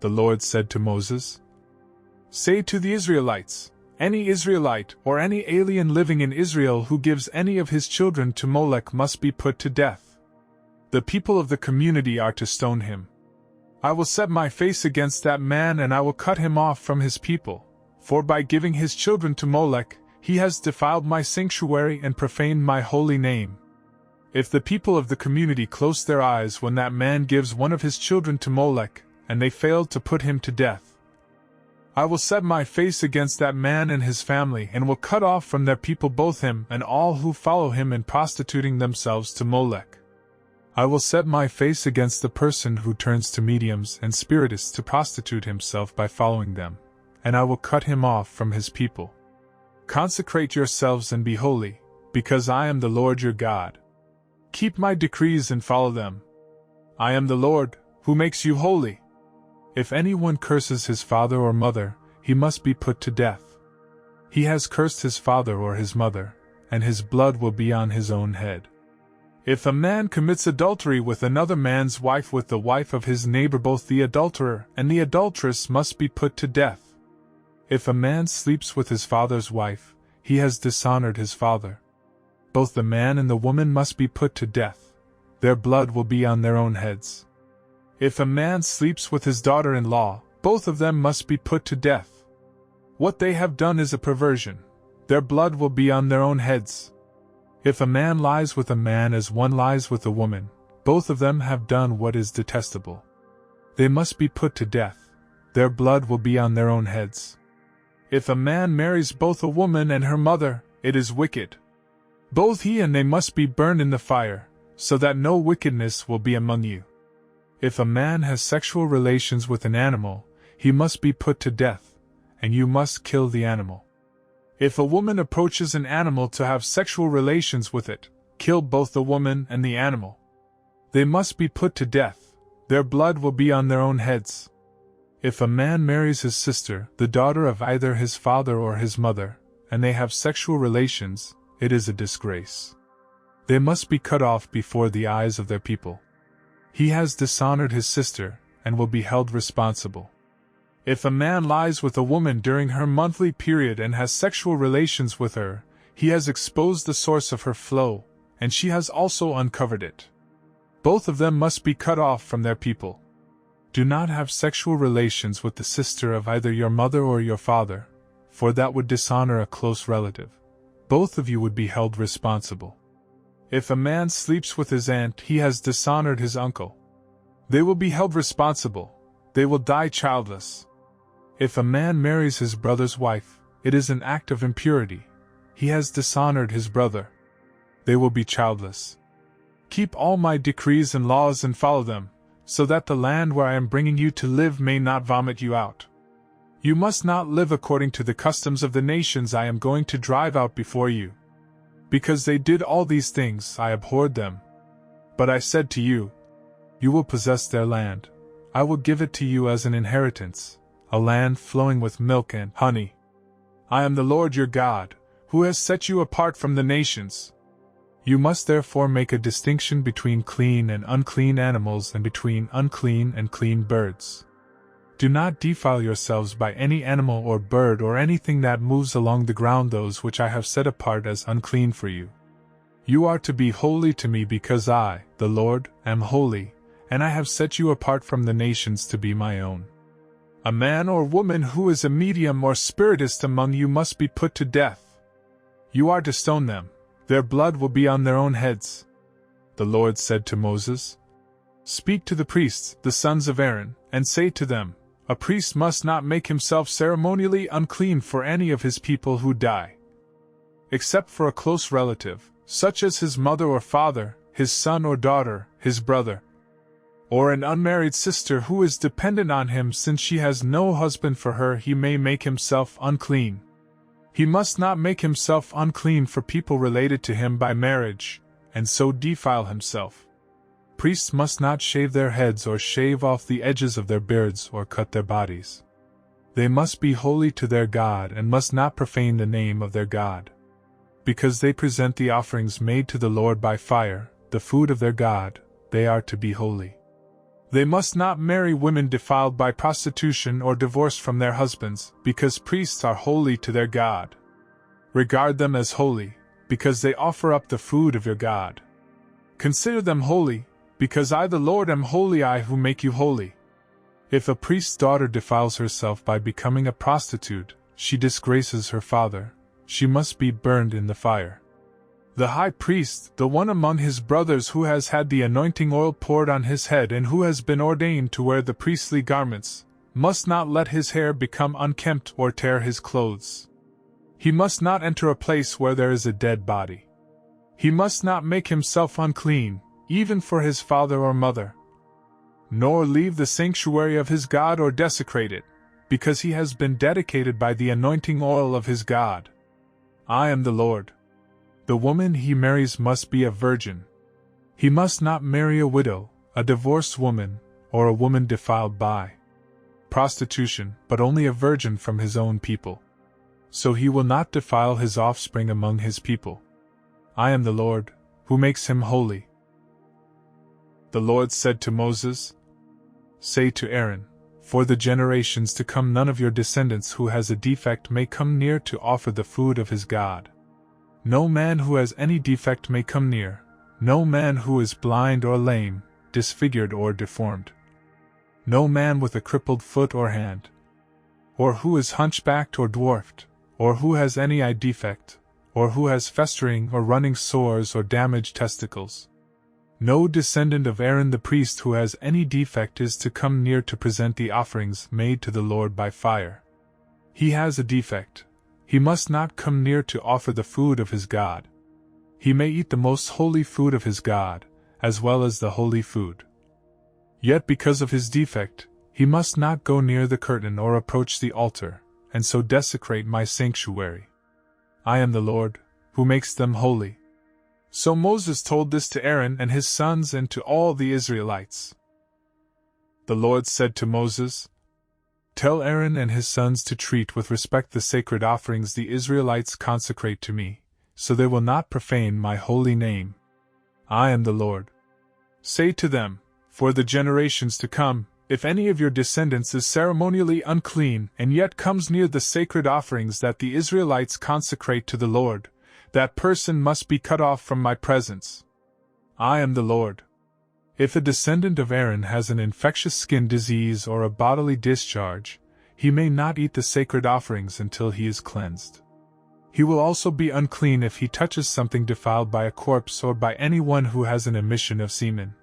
the Lord said to Moses. Say to the Israelites, any Israelite or any alien living in Israel who gives any of his children to Molech must be put to death. The people of the community are to stone him. I will set my face against that man and I will cut him off from his people, for by giving his children to Molech, he has defiled my sanctuary and profaned my holy name. If the people of the community close their eyes when that man gives one of his children to Molech, and they fail to put him to death, I will set my face against that man and his family and will cut off from their people both him and all who follow him in prostituting themselves to Molech. I will set my face against the person who turns to mediums and spiritists to prostitute himself by following them, and I will cut him off from his people. Consecrate yourselves and be holy, because I am the Lord your God. Keep my decrees and follow them. I am the Lord, who makes you holy. If anyone curses his father or mother, he must be put to death. He has cursed his father or his mother, and his blood will be on his own head. If a man commits adultery with another man's wife with the wife of his neighbor, both the adulterer and the adulteress must be put to death. If a man sleeps with his father's wife, he has dishonored his father. Both the man and the woman must be put to death. Their blood will be on their own heads. If a man sleeps with his daughter-in-law, both of them must be put to death. What they have done is a perversion. Their blood will be on their own heads. If a man lies with a man as one lies with a woman, both of them have done what is detestable. They must be put to death. Their blood will be on their own heads. If a man marries both a woman and her mother, it is wicked. Both he and they must be burned in the fire, so that no wickedness will be among you. If a man has sexual relations with an animal, he must be put to death, and you must kill the animal. If a woman approaches an animal to have sexual relations with it, kill both the woman and the animal. They must be put to death. Their blood will be on their own heads. If a man marries his sister, the daughter of either his father or his mother, and they have sexual relations, it is a disgrace. They must be cut off before the eyes of their people. He has dishonored his sister, and will be held responsible. If a man lies with a woman during her monthly period and has sexual relations with her, he has exposed the source of her flow, and she has also uncovered it. Both of them must be cut off from their people. Do not have sexual relations with the sister of either your mother or your father, for that would dishonor a close relative. Both of you would be held responsible. If a man sleeps with his aunt, he has dishonored his uncle. They will be held responsible. They will die childless. If a man marries his brother's wife, it is an act of impurity. He has dishonored his brother. They will be childless. Keep all my decrees and laws and follow them, so that the land where I am bringing you to live may not vomit you out. You must not live according to the customs of the nations I am going to drive out before you. Because they did all these things, I abhorred them. But I said to you, you will possess their land. I will give it to you as an inheritance, a land flowing with milk and honey. I am the Lord your God, who has set you apart from the nations. You must therefore make a distinction between clean and unclean animals and between unclean and clean birds. Do not defile yourselves by any animal or bird or anything that moves along the ground, those which I have set apart as unclean for you. You are to be holy to me because I, the Lord, am holy, and I have set you apart from the nations to be my own. A man or woman who is a medium or spiritist among you must be put to death. You are to stone them. Their blood will be on their own heads. The Lord said to Moses, Speak to the priests, the sons of Aaron, and say to them, A priest must not make himself ceremonially unclean for any of his people who die, except for a close relative, such as his mother or father, his son or daughter, his brother, or an unmarried sister who is dependent on him. Since she has no husband for her, he may make himself unclean. He must not make himself unclean for people related to him by marriage, and so defile himself. Priests must not shave their heads or shave off the edges of their beards or cut their bodies. They must be holy to their God and must not profane the name of their God. Because they present the offerings made to the Lord by fire, the food of their God, they are to be holy. They must not marry women defiled by prostitution or divorced from their husbands, because priests are holy to their God. Regard them as holy, because they offer up the food of your God. Consider them holy, because I the Lord am holy, I who make you holy. If a priest's daughter defiles herself by becoming a prostitute, she disgraces her father. She must be burned in the fire. The high priest, the one among his brothers who has had the anointing oil poured on his head and who has been ordained to wear the priestly garments, must not let his hair become unkempt or tear his clothes. He must not enter a place where there is a dead body. He must not make himself unclean, even for his father or mother. Nor leave the sanctuary of his God or desecrate it, because he has been dedicated by the anointing oil of his God. I am the Lord. The woman he marries must be a virgin. He must not marry a widow, a divorced woman, or a woman defiled by prostitution, but only a virgin from his own people. So he will not defile his offspring among his people. I am the Lord, who makes him holy. The Lord said to Moses, Say to Aaron, For the generations to come none of your descendants who has a defect may come near to offer the food of his God. No man who has any defect may come near, no man who is blind or lame, disfigured or deformed. No man with a crippled foot or hand, or who is hunchbacked or dwarfed, or who has any eye defect, or who has festering or running sores or damaged testicles. No descendant of Aaron the priest who has any defect is to come near to present the offerings made to the Lord by fire. He has a defect. He must not come near to offer the food of his God. He may eat the most holy food of his God, as well as the holy food. Yet because of his defect, he must not go near the curtain or approach the altar, and so desecrate my sanctuary. I am the Lord, who makes them holy. So Moses told this to Aaron and his sons and to all the Israelites. The Lord said to Moses, Tell Aaron and his sons to treat with respect the sacred offerings the Israelites consecrate to me, so they will not profane my holy name. I am the Lord. Say to them, For the generations to come, if any of your descendants is ceremonially unclean and yet comes near the sacred offerings that the Israelites consecrate to the Lord, that person must be cut off from my presence. I am the Lord. If a descendant of Aaron has an infectious skin disease or a bodily discharge, he may not eat the sacred offerings until he is cleansed. He will also be unclean if he touches something defiled by a corpse or by anyone who has an emission of semen.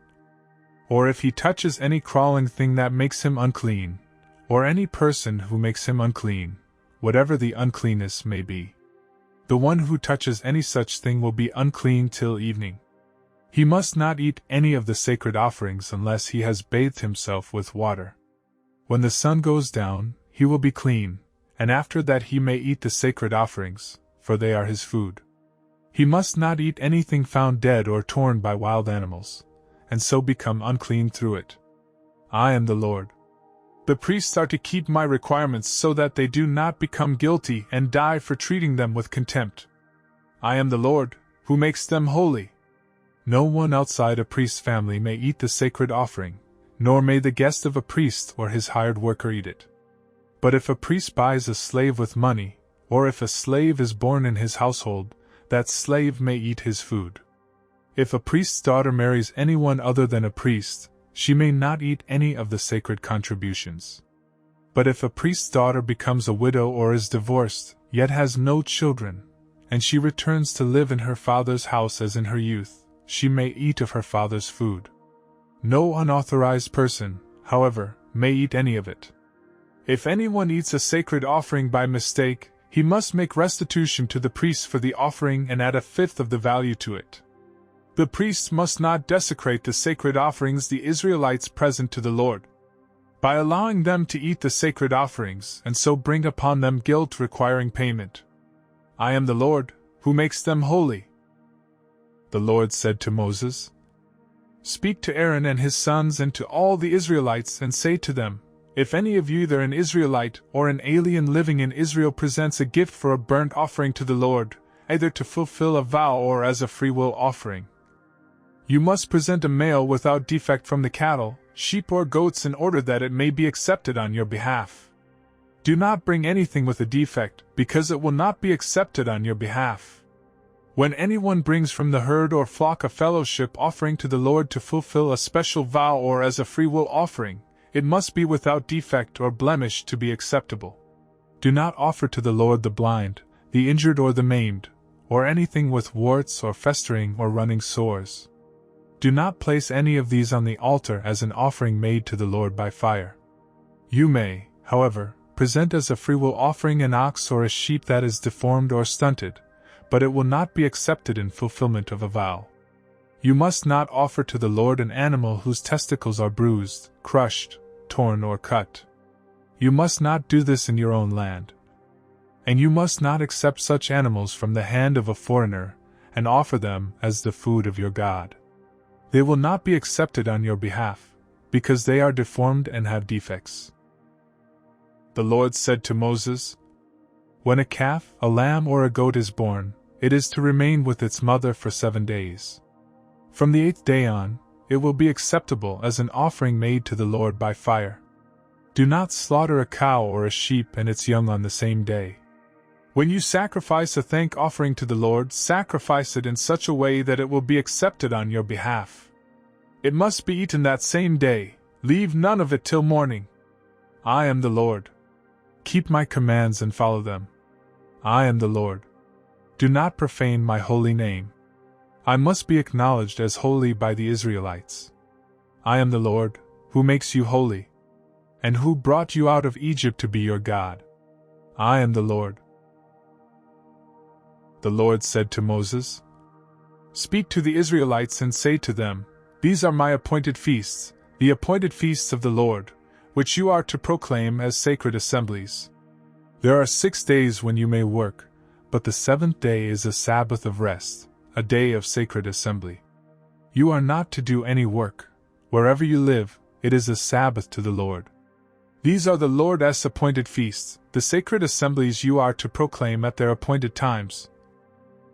Or if he touches any crawling thing that makes him unclean, or any person who makes him unclean, whatever the uncleanness may be. The one who touches any such thing will be unclean till evening. He must not eat any of the sacred offerings unless he has bathed himself with water. When the sun goes down, he will be clean, and after that he may eat the sacred offerings, for they are his food. He must not eat anything found dead or torn by wild animals, and so become unclean through it. I am the Lord. The priests are to keep my requirements so that they do not become guilty and die for treating them with contempt. I am the Lord, who makes them holy. No one outside a priest's family may eat the sacred offering, nor may the guest of a priest or his hired worker eat it. But if a priest buys a slave with money, or if a slave is born in his household, that slave may eat his food. If a priest's daughter marries anyone other than a priest, she may not eat any of the sacred contributions. But if a priest's daughter becomes a widow or is divorced, yet has no children, and she returns to live in her father's house as in her youth, she may eat of her father's food. No unauthorized person, however, may eat any of it. If anyone eats a sacred offering by mistake, he must make restitution to the priests for the offering and add 1/5 of the value to it. The priests must not desecrate the sacred offerings the Israelites present to the Lord, by allowing them to eat the sacred offerings and so bring upon them guilt requiring payment. I am the Lord, who makes them holy. The Lord said to Moses, Speak to Aaron and his sons and to all the Israelites and say to them, If any of you, either an Israelite or an alien living in Israel, presents a gift for a burnt offering to the Lord, either to fulfill a vow or as a freewill offering, you must present a male without defect from the cattle, sheep or goats in order that it may be accepted on your behalf. Do not bring anything with a defect, because it will not be accepted on your behalf. When anyone brings from the herd or flock a fellowship offering to the Lord to fulfill a special vow or as a freewill offering, it must be without defect or blemish to be acceptable. Do not offer to the Lord the blind, the injured or the maimed, or anything with warts or festering or running sores. Do not place any of these on the altar as an offering made to the Lord by fire. You may, however, present as a freewill offering an ox or a sheep that is deformed or stunted, but it will not be accepted in fulfillment of a vow. You must not offer to the Lord an animal whose testicles are bruised, crushed, torn or cut. You must not do this in your own land. And you must not accept such animals from the hand of a foreigner, and offer them as the food of your God. They will not be accepted on your behalf, because they are deformed and have defects. The Lord said to Moses, "When a calf, a lamb or a goat is born, it is to remain with its mother for 7 days. From the 8th day on, it will be acceptable as an offering made to the Lord by fire. Do not slaughter a cow or a sheep and its young on the same day. When you sacrifice a thank offering to the Lord, sacrifice it in such a way that it will be accepted on your behalf. It must be eaten that same day, leave none of it till morning. I am the Lord. Keep my commands and follow them. I am the Lord. Do not profane my holy name. I must be acknowledged as holy by the Israelites. I am the Lord, who makes you holy, and who brought you out of Egypt to be your God. I am the Lord." The Lord said to Moses, "Speak to the Israelites and say to them, These are my appointed feasts, the appointed feasts of the Lord, which you are to proclaim as sacred assemblies. There are 6 days when you may work, but the 7th day is a Sabbath of rest, a day of sacred assembly. You are not to do any work. Wherever you live, it is a Sabbath to the Lord. These are the Lord's appointed feasts, the sacred assemblies you are to proclaim at their appointed times.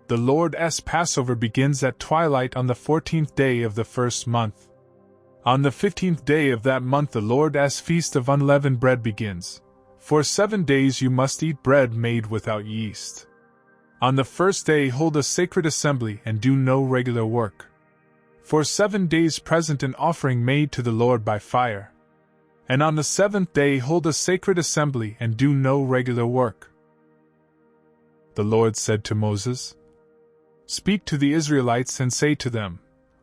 The Lord's Passover begins at twilight on the 14th day of the first month. On the 15th day of that month the Lord's Feast of Unleavened Bread begins. For 7 days you must eat bread made without yeast. On the first day hold a sacred assembly and do no regular work. For 7 days present an offering made to the Lord by fire. And on the 7th day hold a sacred assembly and do no regular work." The Lord said to Moses, "Speak to the Israelites and say to them,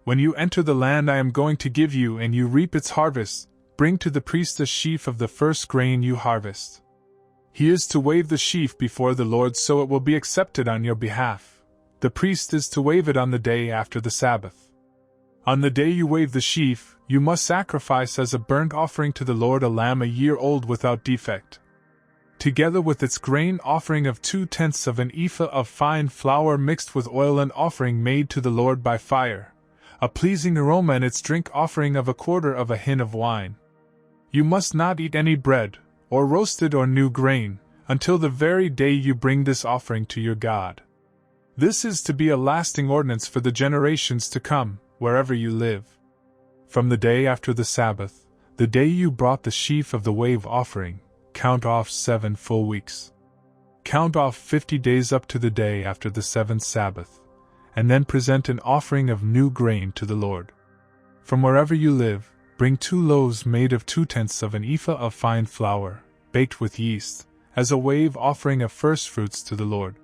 When you enter the land I am going to give you and you reap its harvest, bring to the priest a sheaf of the first grain you harvest. He is to wave the sheaf before the Lord so it will be accepted on your behalf. The priest is to wave it on the day after the Sabbath. On the day you wave the sheaf, you must sacrifice as a burnt offering to the Lord a lamb a year old without defect, together with its grain offering of 2/10 of an ephah of fine flour mixed with oil, an offering made to the Lord by fire, a pleasing aroma, and its drink offering of 1/4 of a hin of wine. You must not eat any bread, or roasted or new grain, until the very day you bring this offering to your God. This is to be a lasting ordinance for the generations to come, wherever you live. From the day after the Sabbath, the day you brought the sheaf of the wave offering, count off 7 full weeks. Count off 50 days up to the day after the 7th Sabbath, and then present an offering of new grain to the Lord. From wherever you live, bring 2 loaves made of 2/10 of an ephah of fine flour, baked with yeast, as a wave offering of firstfruits to the Lord.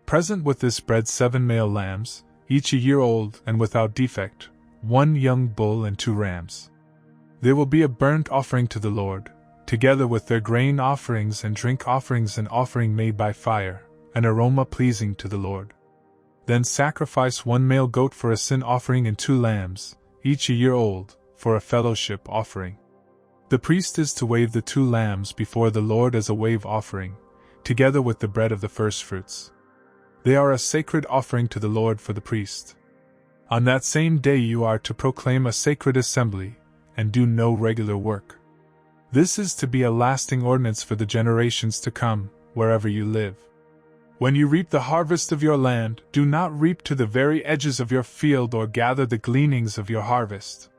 Present with this bread 7 male lambs, each a year old and without defect, 1 young bull and 2 rams. They will be a burnt offering to the Lord, together with their grain offerings and drink offerings, an offering made by fire, an aroma pleasing to the Lord. Then sacrifice 1 male goat for a sin offering and 2 lambs, each a year old, for a fellowship offering. The priest is to wave the 2 lambs before the Lord as a wave offering, together with the bread of the firstfruits. They are a sacred offering to the Lord for the priest. On that same day you are to proclaim a sacred assembly, and do no regular work. This is to be a lasting ordinance for the generations to come, wherever you live. When you reap the harvest of your land, do not reap to the very edges of your field or gather the gleanings of your harvest.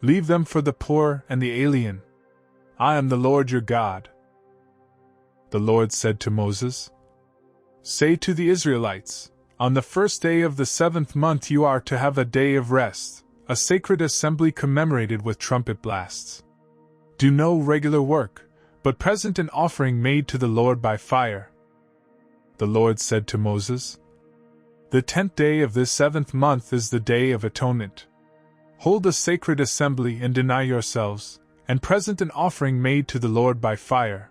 Leave them for the poor and the alien. I am the Lord your God. The Lord said to Moses, Say to the Israelites, on the first day of the 7th month you are to have a day of rest, a sacred assembly commemorated with trumpet blasts. Do no regular work, but present an offering made to the Lord by fire. The Lord said to Moses, The 10th day of this 7th month is the Day of Atonement. Hold a sacred assembly and deny yourselves, and present an offering made to the Lord by fire.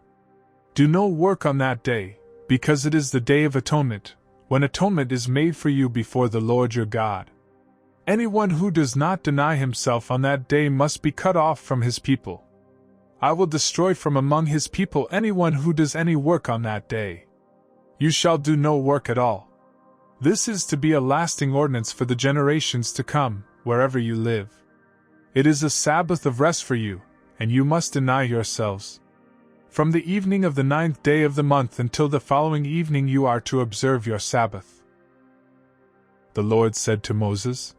Do no work on that day, because it is the Day of Atonement, when atonement is made for you before the Lord your God. Anyone who does not deny himself on that day must be cut off from his people. I will destroy from among his people anyone who does any work on that day. You shall do no work at all. This is to be a lasting ordinance for the generations to come, wherever you live. It is a Sabbath of rest for you, and you must deny yourselves. From the evening of the 9th day of the month until the following evening you are to observe your Sabbath. The Lord said to Moses,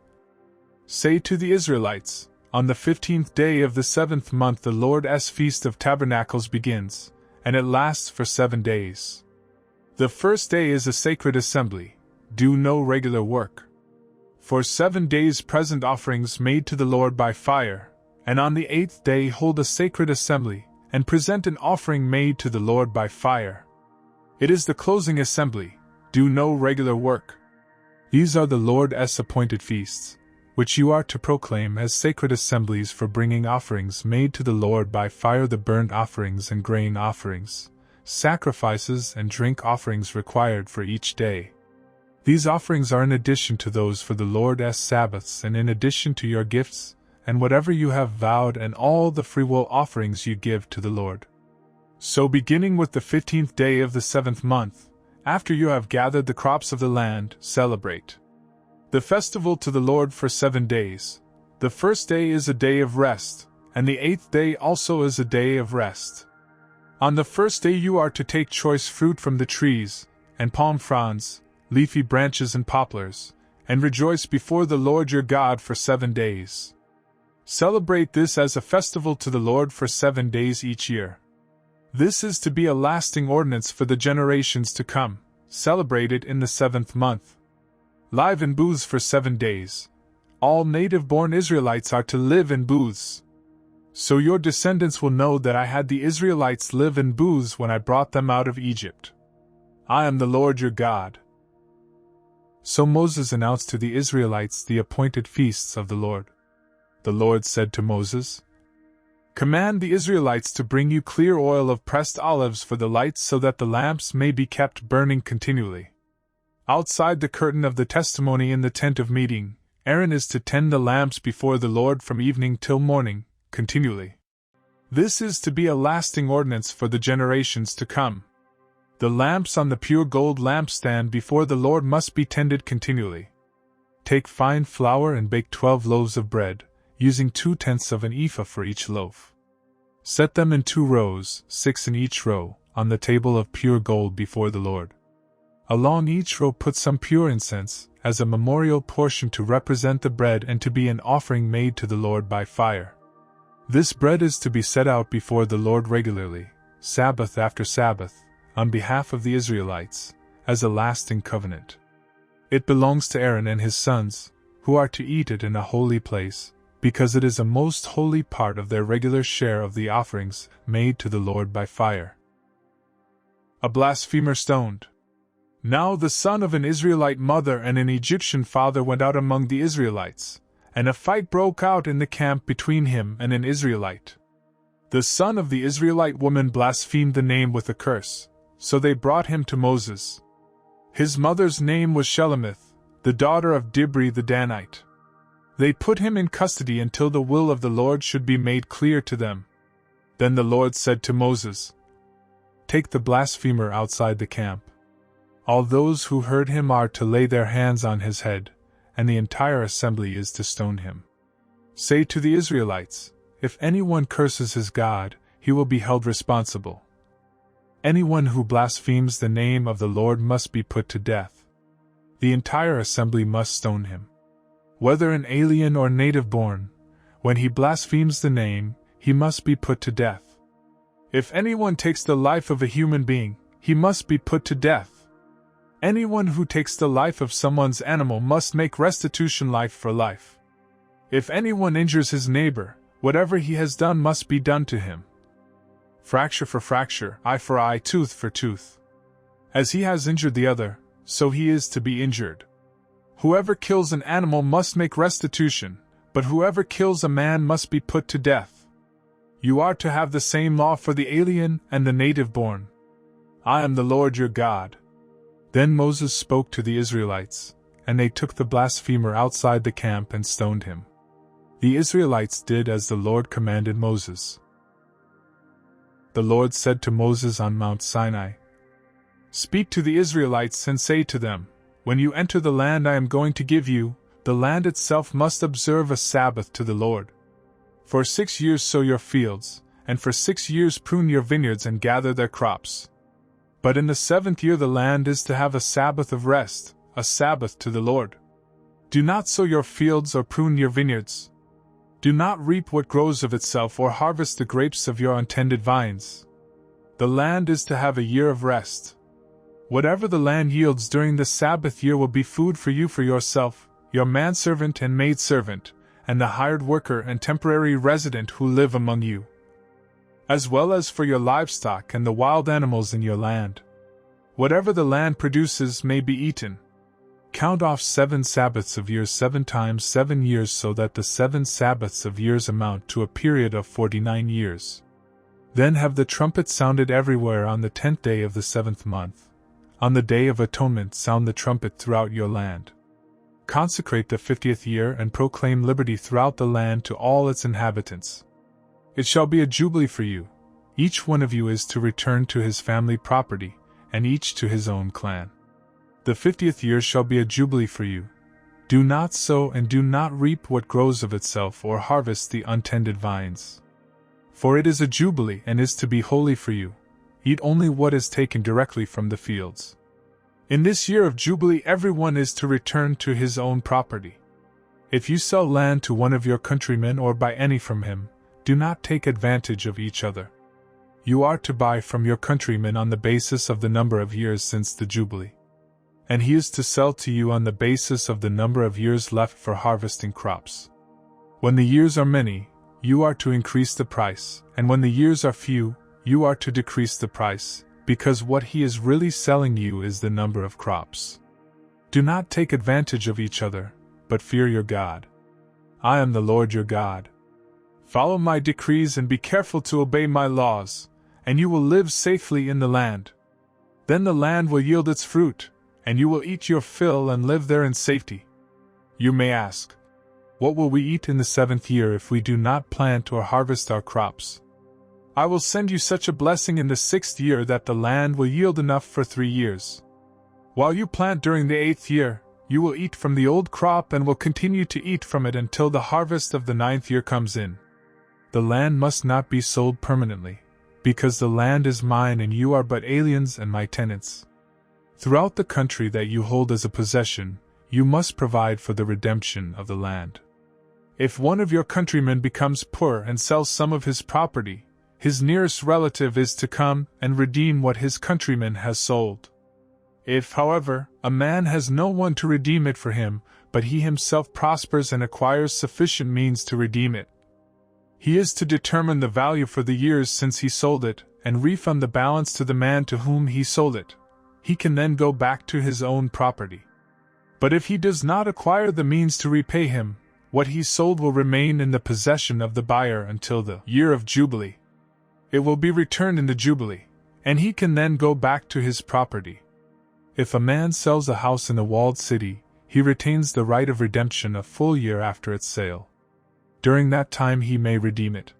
Say to the Israelites, on the 15th day of the 7th month the Lord's Feast of Tabernacles begins, and it lasts for 7 days. The first day is a sacred assembly. Do no regular work. For 7 days present offerings made to the Lord by fire, and on the 8th day hold a sacred assembly, and present an offering made to the Lord by fire. It is the closing assembly. Do no regular work. These are the Lord's appointed feasts, which you are to proclaim as sacred assemblies for bringing offerings made to the Lord by fire, the burnt offerings and grain offerings, sacrifices and drink offerings required for each day. These offerings are in addition to those for the Lord's Sabbaths and in addition to your gifts, and whatever you have vowed and all the freewill offerings you give to the Lord. So beginning with the 15th day of the 7th month, after you have gathered the crops of the land, celebrate the festival to the Lord for 7 days. The first day is a day of rest, and the 8th day also is a day of rest. On the first day you are to take choice fruit from the trees, and palm fronds, leafy branches and poplars, and rejoice before the Lord your God for 7 days. Celebrate this as a festival to the Lord for 7 days each year. This is to be a lasting ordinance for the generations to come. Celebrate it in the 7th month. Live in booths for 7 days. All native-born Israelites are to live in booths. So your descendants will know that I had the Israelites live in booths when I brought them out of Egypt. I am the Lord your God. So Moses announced to the Israelites the appointed feasts of the Lord. The Lord said to Moses, Command the Israelites to bring you clear oil of pressed olives for the lights so that the lamps may be kept burning continually. Outside the curtain of the testimony in the tent of meeting, Aaron is to tend the lamps before the Lord from evening till morning, continually. This is to be a lasting ordinance for the generations to come. The lamps on the pure gold lampstand before the Lord must be tended continually. Take fine flour and bake 12 loaves of bread, using 2/10 of an ephah for each loaf. Set them in 2 rows, 6 in each row, on the table of pure gold before the Lord. Along each row put some pure incense, as a memorial portion to represent the bread and to be an offering made to the Lord by fire. This bread is to be set out before the Lord regularly, Sabbath after Sabbath, on behalf of the Israelites, as a lasting covenant. It belongs to Aaron and his sons, who are to eat it in a holy place, because it is a most holy part of their regular share of the offerings made to the Lord by fire. A blasphemer stoned. Now the son of an Israelite mother and an Egyptian father went out among the Israelites, and a fight broke out in the camp between him and an Israelite. The son of the Israelite woman blasphemed the name with a curse, so they brought him to Moses. His mother's name was Shelemith, the daughter of Dibri the Danite. They put him in custody until the will of the Lord should be made clear to them. Then the Lord said to Moses, Take the blasphemer outside the camp. All those who heard him are to lay their hands on his head, and the entire assembly is to stone him. Say to the Israelites, If anyone curses his God, he will be held responsible. Anyone who blasphemes the name of the Lord must be put to death. The entire assembly must stone him. Whether an alien or native-born, When he blasphemes the name, he must be put to death. If anyone takes the life of a human being, he must be put to death. Anyone who takes the life of someone's animal must make restitution life for life. If anyone injures his neighbor, whatever he has done must be done to him. Fracture for fracture, eye for eye, tooth for tooth. As he has injured the other, so he is to be injured. Whoever kills an animal must make restitution, but whoever kills a man must be put to death. You are to have the same law for the alien and the native born. I am the Lord your God. Then Moses spoke to the Israelites, and they took the blasphemer outside the camp and stoned him. The Israelites did as the Lord commanded Moses. The Lord said to Moses on Mount Sinai, "Speak to the Israelites and say to them, when you enter the land I am going to give you, the land itself must observe a Sabbath to the Lord. For 6 years sow your fields, and for 6 years prune your vineyards and gather their crops. But in the 7th year the land is to have a Sabbath of rest, a Sabbath to the Lord. Do not sow your fields or prune your vineyards. Do not reap what grows of itself or harvest the grapes of your untended vines. The land is to have a year of rest. Whatever the land yields during the Sabbath year will be food for you for yourself, your manservant and maidservant, and the hired worker and temporary resident who live among you, as well as for your livestock and the wild animals in your land. Whatever the land produces may be eaten. Count off 7 Sabbaths of years 7 times 7 years so that the 7 Sabbaths of years amount to a period of 49 years. Then have the trumpet sounded everywhere on the 10th day of the 7th month. On the Day of Atonement sound the trumpet throughout your land. Consecrate the 50th year and proclaim liberty throughout the land to all its inhabitants. It shall be a jubilee for you. Each one of you is to return to his family property, and each to his own clan. The 50th year shall be a jubilee for you. Do not sow and do not reap what grows of itself or harvest the untended vines. For it is a jubilee and is to be holy for you. Eat only what is taken directly from the fields. In this year of jubilee everyone is to return to his own property. If you sell land to one of your countrymen or buy any from him, do not take advantage of each other. You are to buy from your countryman on the basis of the number of years since the jubilee. And he is to sell to you on the basis of the number of years left for harvesting crops. When the years are many, you are to increase the price, and when the years are few, you are to decrease the price, because what he is really selling you is the number of crops. Do not take advantage of each other, but fear your God. I am the Lord your God. Follow my decrees and be careful to obey my laws, and you will live safely in the land. Then the land will yield its fruit, and you will eat your fill and live there in safety. You may ask, what will we eat in the 7th year if we do not plant or harvest our crops? I will send you such a blessing in the 6th year that the land will yield enough for 3 years. While you plant during the 8th year, you will eat from the old crop and will continue to eat from it until the harvest of the 9th year comes in. The land must not be sold permanently, because the land is mine and you are but aliens and my tenants. Throughout the country that you hold as a possession, you must provide for the redemption of the land. If one of your countrymen becomes poor and sells some of his property, his nearest relative is to come and redeem what his countryman has sold. If, however, a man has no one to redeem it for him, but he himself prospers and acquires sufficient means to redeem it, he is to determine the value for the years since he sold it, and refund the balance to the man to whom he sold it. He can then go back to his own property. But if he does not acquire the means to repay him, what he sold will remain in the possession of the buyer until the year of Jubilee. It will be returned in the Jubilee, and he can then go back to his property. If a man sells a house in a walled city, he retains the right of redemption a full year after its sale. During that time he may redeem it.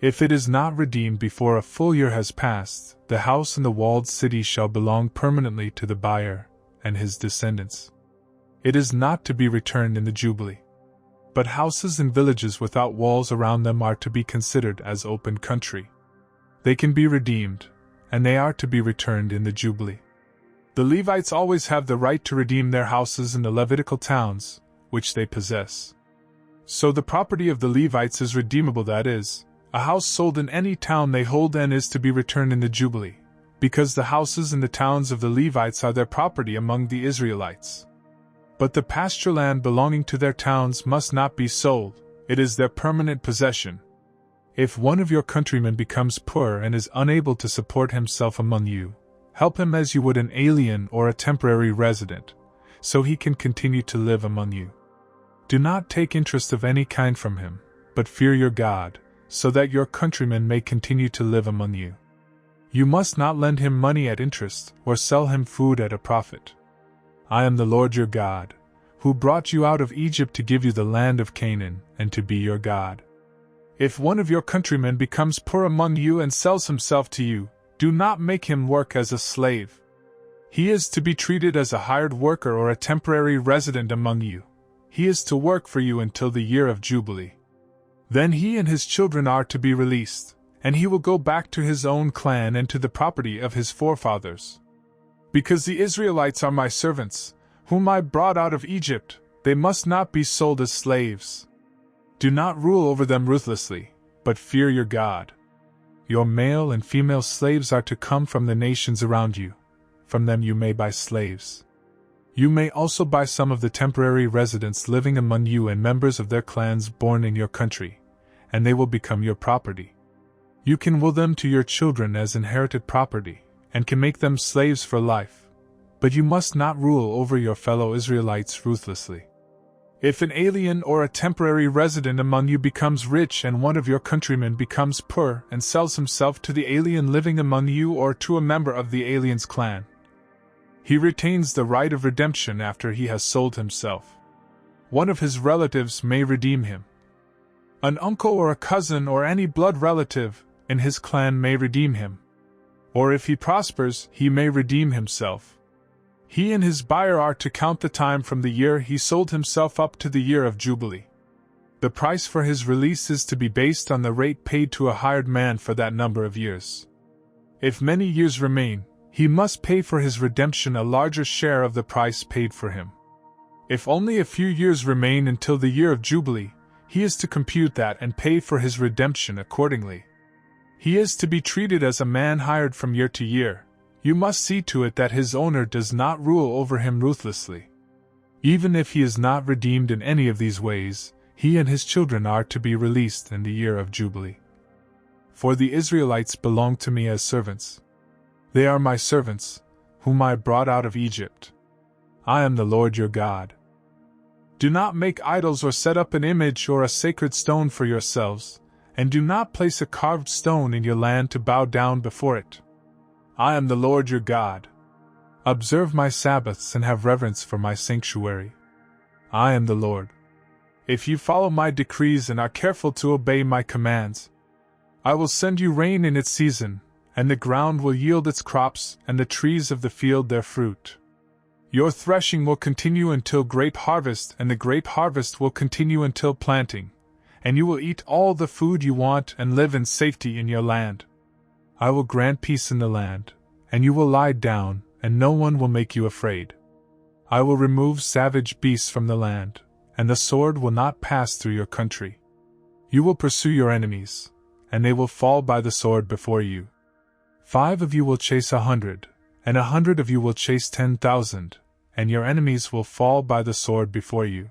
If it is not redeemed before a full year has passed, the house in the walled city shall belong permanently to the buyer and his descendants. It is not to be returned in the Jubilee. But houses in villages without walls around them are to be considered as open country. They can be redeemed, and they are to be returned in the Jubilee. The Levites always have the right to redeem their houses in the Levitical towns, which they possess. So the property of the Levites is redeemable, that is, a house sold in any town they hold and is to be returned in the Jubilee, because the houses and the towns of the Levites are their property among the Israelites. But the pasture land belonging to their towns must not be sold, it is their permanent possession. If one of your countrymen becomes poor and is unable to support himself among you, help him as you would an alien or a temporary resident, so he can continue to live among you. Do not take interest of any kind from him, but fear your God, so that your countrymen may continue to live among you. You must not lend him money at interest, or sell him food at a profit. I am the Lord your God, who brought you out of Egypt to give you the land of Canaan, and to be your God. If one of your countrymen becomes poor among you and sells himself to you, do not make him work as a slave. He is to be treated as a hired worker or a temporary resident among you. He is to work for you until the year of Jubilee. Then he and his children are to be released, and he will go back to his own clan and to the property of his forefathers. Because the Israelites are my servants, whom I brought out of Egypt, they must not be sold as slaves. Do not rule over them ruthlessly, but fear your God. Your male and female slaves are to come from the nations around you. From them you may buy slaves. You may also buy some of the temporary residents living among you and members of their clans born in your country, and they will become your property. You can will them to your children as inherited property, and can make them slaves for life, but you must not rule over your fellow Israelites ruthlessly. If an alien or a temporary resident among you becomes rich and one of your countrymen becomes poor and sells himself to the alien living among you or to a member of the alien's clan, he retains the right of redemption after he has sold himself. One of his relatives may redeem him. An uncle or a cousin or any blood relative in his clan may redeem him. Or if he prospers, he may redeem himself. He and his buyer are to count the time from the year he sold himself up to the year of Jubilee. The price for his release is to be based on the rate paid to a hired man for that number of years. If many years remain, he must pay for his redemption a larger share of the price paid for him. If only a few years remain until the year of Jubilee, he is to compute that and pay for his redemption accordingly. He is to be treated as a man hired from year to year. You must see to it that his owner does not rule over him ruthlessly. Even if he is not redeemed in any of these ways, he and his children are to be released in the year of Jubilee. For the Israelites belong to me as servants. They are my servants, whom I brought out of Egypt. I am the Lord your God. Do not make idols or set up an image or a sacred stone for yourselves, and do not place a carved stone in your land to bow down before it. I am the Lord your God. Observe my Sabbaths and have reverence for my sanctuary. I am the Lord. If you follow my decrees and are careful to obey my commands, I will send you rain in its season, and the ground will yield its crops and the trees of the field their fruit. Your threshing will continue until grape harvest, and the grape harvest will continue until planting, and you will eat all the food you want and live in safety in your land. I will grant peace in the land, and you will lie down, and no one will make you afraid. I will remove savage beasts from the land, and the sword will not pass through your country. You will pursue your enemies, and they will fall by the sword before you. 5 of you will chase 100, and 100 of you will chase 10,000, and your enemies will fall by the sword before you.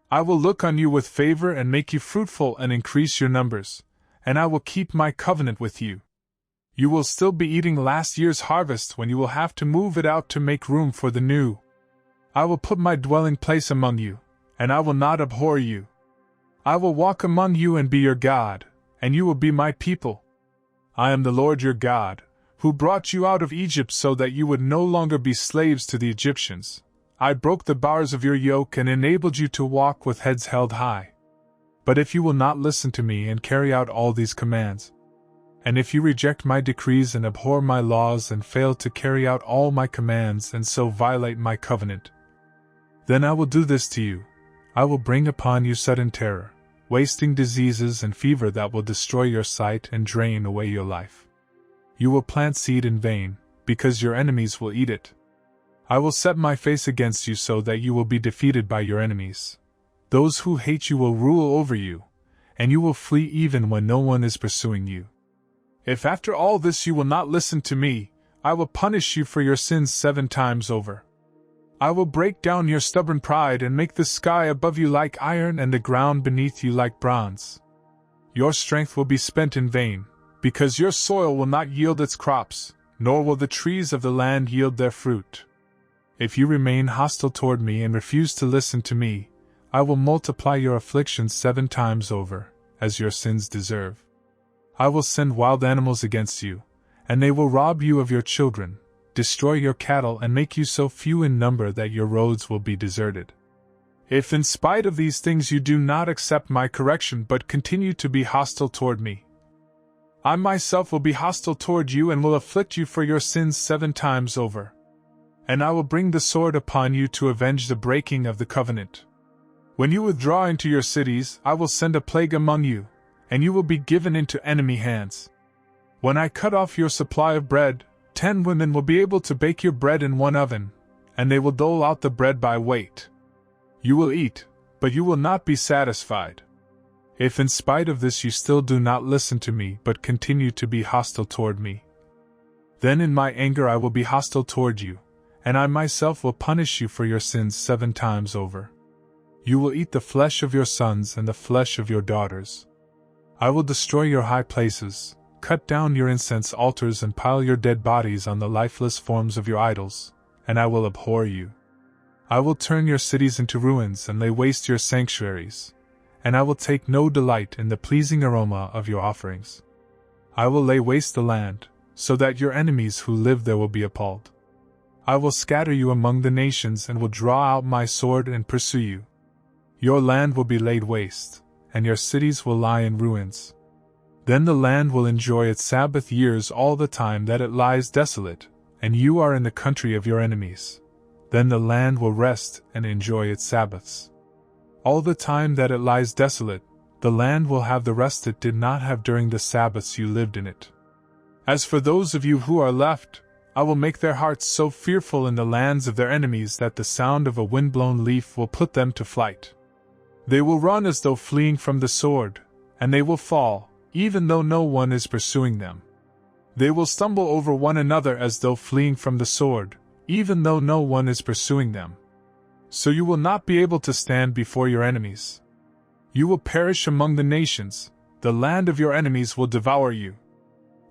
I will look on you with favor and make you fruitful and increase your numbers, and I will keep my covenant with you. You will still be eating last year's harvest when you will have to move it out to make room for the new. I will put my dwelling place among you, and I will not abhor you. I will walk among you and be your God, and you will be my people. I am the Lord your God, who brought you out of Egypt so that you would no longer be slaves to the Egyptians. I broke the bars of your yoke and enabled you to walk with heads held high. But if you will not listen to me and carry out all these commands, and if you reject my decrees and abhor my laws and fail to carry out all my commands and so violate my covenant, then I will do this to you. I will bring upon you sudden terror, wasting diseases and fever that will destroy your sight and drain away your life. You will plant seed in vain, because your enemies will eat it. I will set my face against you so that you will be defeated by your enemies. Those who hate you will rule over you, and you will flee even when no one is pursuing you. If after all this you will not listen to me, I will punish you for your sins 7 times over. I will break down your stubborn pride and make the sky above you like iron and the ground beneath you like bronze. Your strength will be spent in vain, because your soil will not yield its crops, nor will the trees of the land yield their fruit. If you remain hostile toward me and refuse to listen to me, I will multiply your afflictions 7 times over, as your sins deserve. I will send wild animals against you, and they will rob you of your children, destroy your cattle and make you so few in number that your roads will be deserted. If in spite of these things you do not accept my correction but continue to be hostile toward me, I myself will be hostile toward you and will afflict you for your sins 7 times over. And I will bring the sword upon you to avenge the breaking of the covenant. When you withdraw into your cities, I will send a plague among you, and you will be given into enemy hands. When I cut off your supply of bread, 10 women will be able to bake your bread in one oven, and they will dole out the bread by weight. You will eat, but you will not be satisfied. If in spite of this you still do not listen to me but continue to be hostile toward me, then in my anger I will be hostile toward you, and I myself will punish you for your sins 7 times over. You will eat the flesh of your sons and the flesh of your daughters. I will destroy your high places, cut down your incense altars and pile your dead bodies on the lifeless forms of your idols, and I will abhor you. I will turn your cities into ruins and lay waste your sanctuaries, and I will take no delight in the pleasing aroma of your offerings. I will lay waste the land, so that your enemies who live there will be appalled. I will scatter you among the nations and will draw out my sword and pursue you. Your land will be laid waste, and your cities will lie in ruins. Then the land will enjoy its Sabbath years all the time that it lies desolate, and you are in the country of your enemies. Then the land will rest and enjoy its Sabbaths. All the time that it lies desolate, the land will have the rest it did not have during the Sabbaths you lived in it. As for those of you who are left, I will make their hearts so fearful in the lands of their enemies that the sound of a wind-blown leaf will put them to flight. They will run as though fleeing from the sword, and they will fall, even though no one is pursuing them. They will stumble over one another as though fleeing from the sword, even though no one is pursuing them. So you will not be able to stand before your enemies. You will perish among the nations, the land of your enemies will devour you.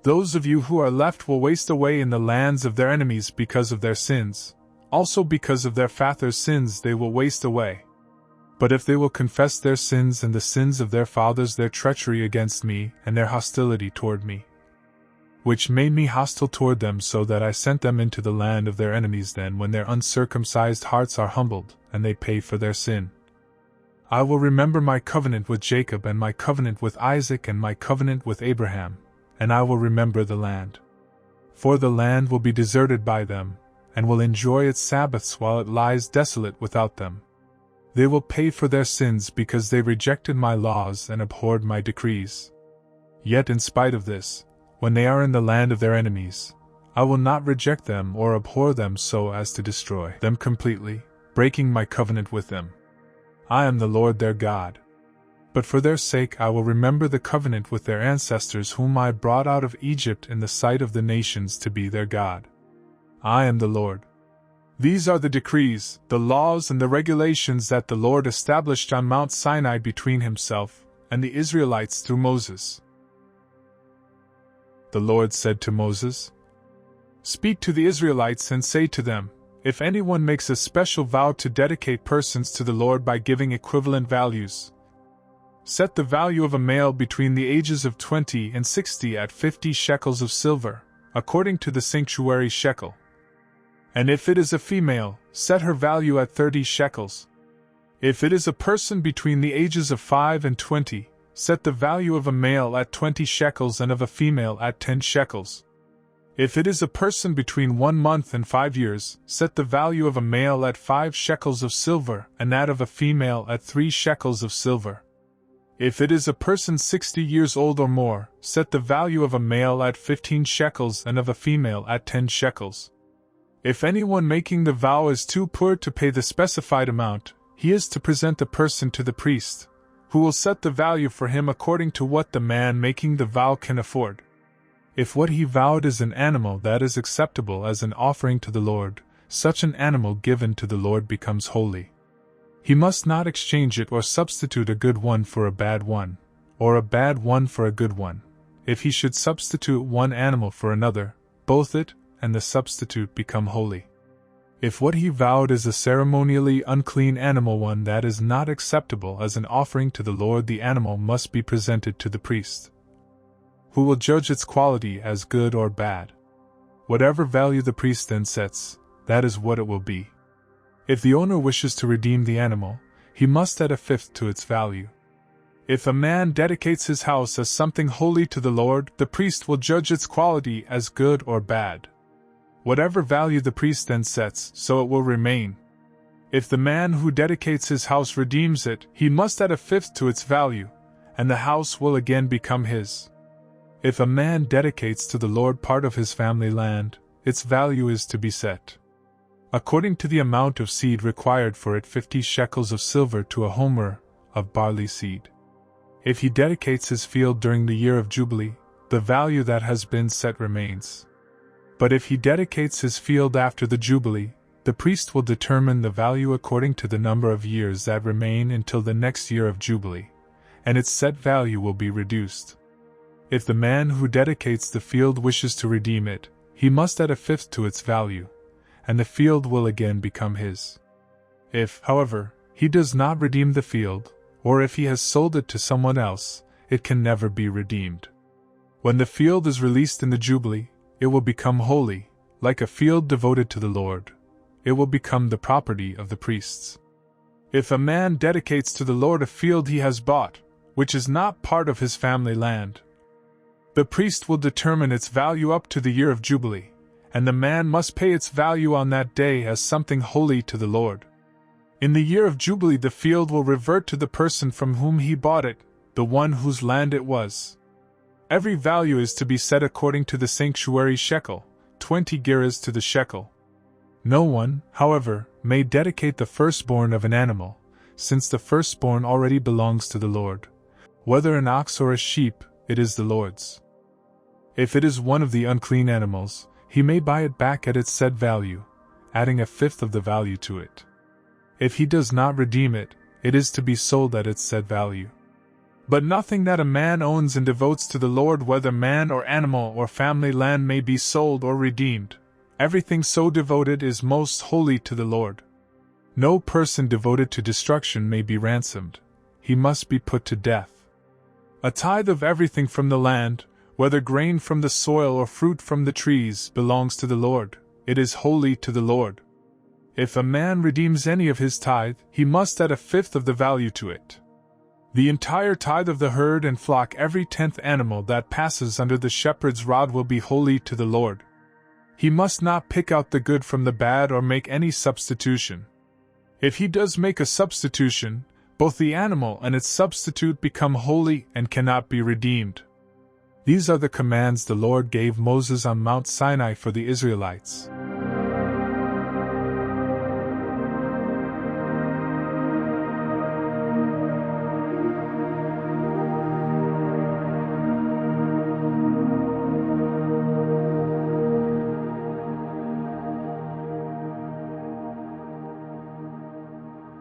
Those of you who are left will waste away in the lands of their enemies because of their sins, also because of their fathers' sins they will waste away. But if they will confess their sins and the sins of their fathers, their treachery against me and their hostility toward me, which made me hostile toward them so that I sent them into the land of their enemies, then when their uncircumcised hearts are humbled and they pay for their sin, I will remember my covenant with Jacob and my covenant with Isaac and my covenant with Abraham, and I will remember the land. For the land will be deserted by them, and will enjoy its Sabbaths while it lies desolate without them. They will pay for their sins because they rejected my laws and abhorred my decrees. Yet in spite of this, when they are in the land of their enemies, I will not reject them or abhor them so as to destroy them completely, breaking my covenant with them. I am the Lord their God. But for their sake I will remember the covenant with their ancestors whom I brought out of Egypt in the sight of the nations to be their God. I am the Lord. These are the decrees, the laws and the regulations that the Lord established on Mount Sinai between himself and the Israelites through Moses. The Lord said to Moses, "Speak to the Israelites and say to them, if anyone makes a special vow to dedicate persons to the Lord by giving equivalent values, set the value of a male between the ages of 20 and 60 at 50 shekels of silver, according to the sanctuary shekel. And if it is a female, set her value at 30 shekels. If it is a person between the ages of 5 and 20, set the value of a male at 20 shekels and of a female at 10 shekels. If it is a person between 1 month and 5 years, set the value of a male at 5 shekels of silver and that of a female at 3 shekels of silver. If it is a person 60 years old or more, set the value of a male at 15 shekels and of a female at 10 shekels. If anyone making the vow is too poor to pay the specified amount, he is to present the person to the priest, who will set the value for him according to what the man making the vow can afford. If what he vowed is an animal that is acceptable as an offering to the Lord, such an animal given to the Lord becomes holy. He must not exchange it or substitute a good one for a bad one, or a bad one for a good one. If he should substitute one animal for another, both it and the substitute become holy. If what he vowed is a ceremonially unclean animal, one that is not acceptable as an offering to the Lord, the animal must be presented to the priest, who will judge its quality as good or bad. Whatever value the priest then sets, that is what it will be. If the owner wishes to redeem the animal, he must add a fifth to its value. If a man dedicates his house as something holy to the Lord, the priest will judge its quality as good or bad. Whatever value the priest then sets, so it will remain. If the man who dedicates his house redeems it, he must add a fifth to its value, and the house will again become his. If a man dedicates to the Lord part of his family land, its value is to be set according to the amount of seed required for it, 50 shekels of silver to a homer of barley seed. If he dedicates his field during the year of Jubilee, the value that has been set remains. But if he dedicates his field after the Jubilee, the priest will determine the value according to the number of years that remain until the next year of Jubilee, and its set value will be reduced. If the man who dedicates the field wishes to redeem it, he must add a fifth to its value, and the field will again become his. If, however, he does not redeem the field, or if he has sold it to someone else, it can never be redeemed. When the field is released in the Jubilee, it will become holy, like a field devoted to the Lord. It will become the property of the priests. If a man dedicates to the Lord a field he has bought, which is not part of his family land, the priest will determine its value up to the year of Jubilee, and the man must pay its value on that day as something holy to the Lord. In the year of Jubilee, the field will revert to the person from whom he bought it, the one whose land it was. Every value is to be set according to the sanctuary shekel, 20 gerahs to the shekel. No one, however, may dedicate the firstborn of an animal, since the firstborn already belongs to the Lord. Whether an ox or a sheep, it is the Lord's. If it is one of the unclean animals, he may buy it back at its said value, adding a fifth of the value to it. If he does not redeem it, it is to be sold at its said value. But nothing that a man owns and devotes to the Lord, whether man or animal or family land, may be sold or redeemed. Everything so devoted is most holy to the Lord. No person devoted to destruction may be ransomed. He must be put to death. A tithe of everything from the land, whether grain from the soil or fruit from the trees, belongs to the Lord. It is holy to the Lord. If a man redeems any of his tithe, he must add a fifth of the value to it. The entire tithe of the herd and flock, every 10th animal that passes under the shepherd's rod, will be holy to the Lord. He must not pick out the good from the bad or make any substitution. If he does make a substitution, both the animal and its substitute become holy and cannot be redeemed. These are the commands the Lord gave Moses on Mount Sinai for the Israelites.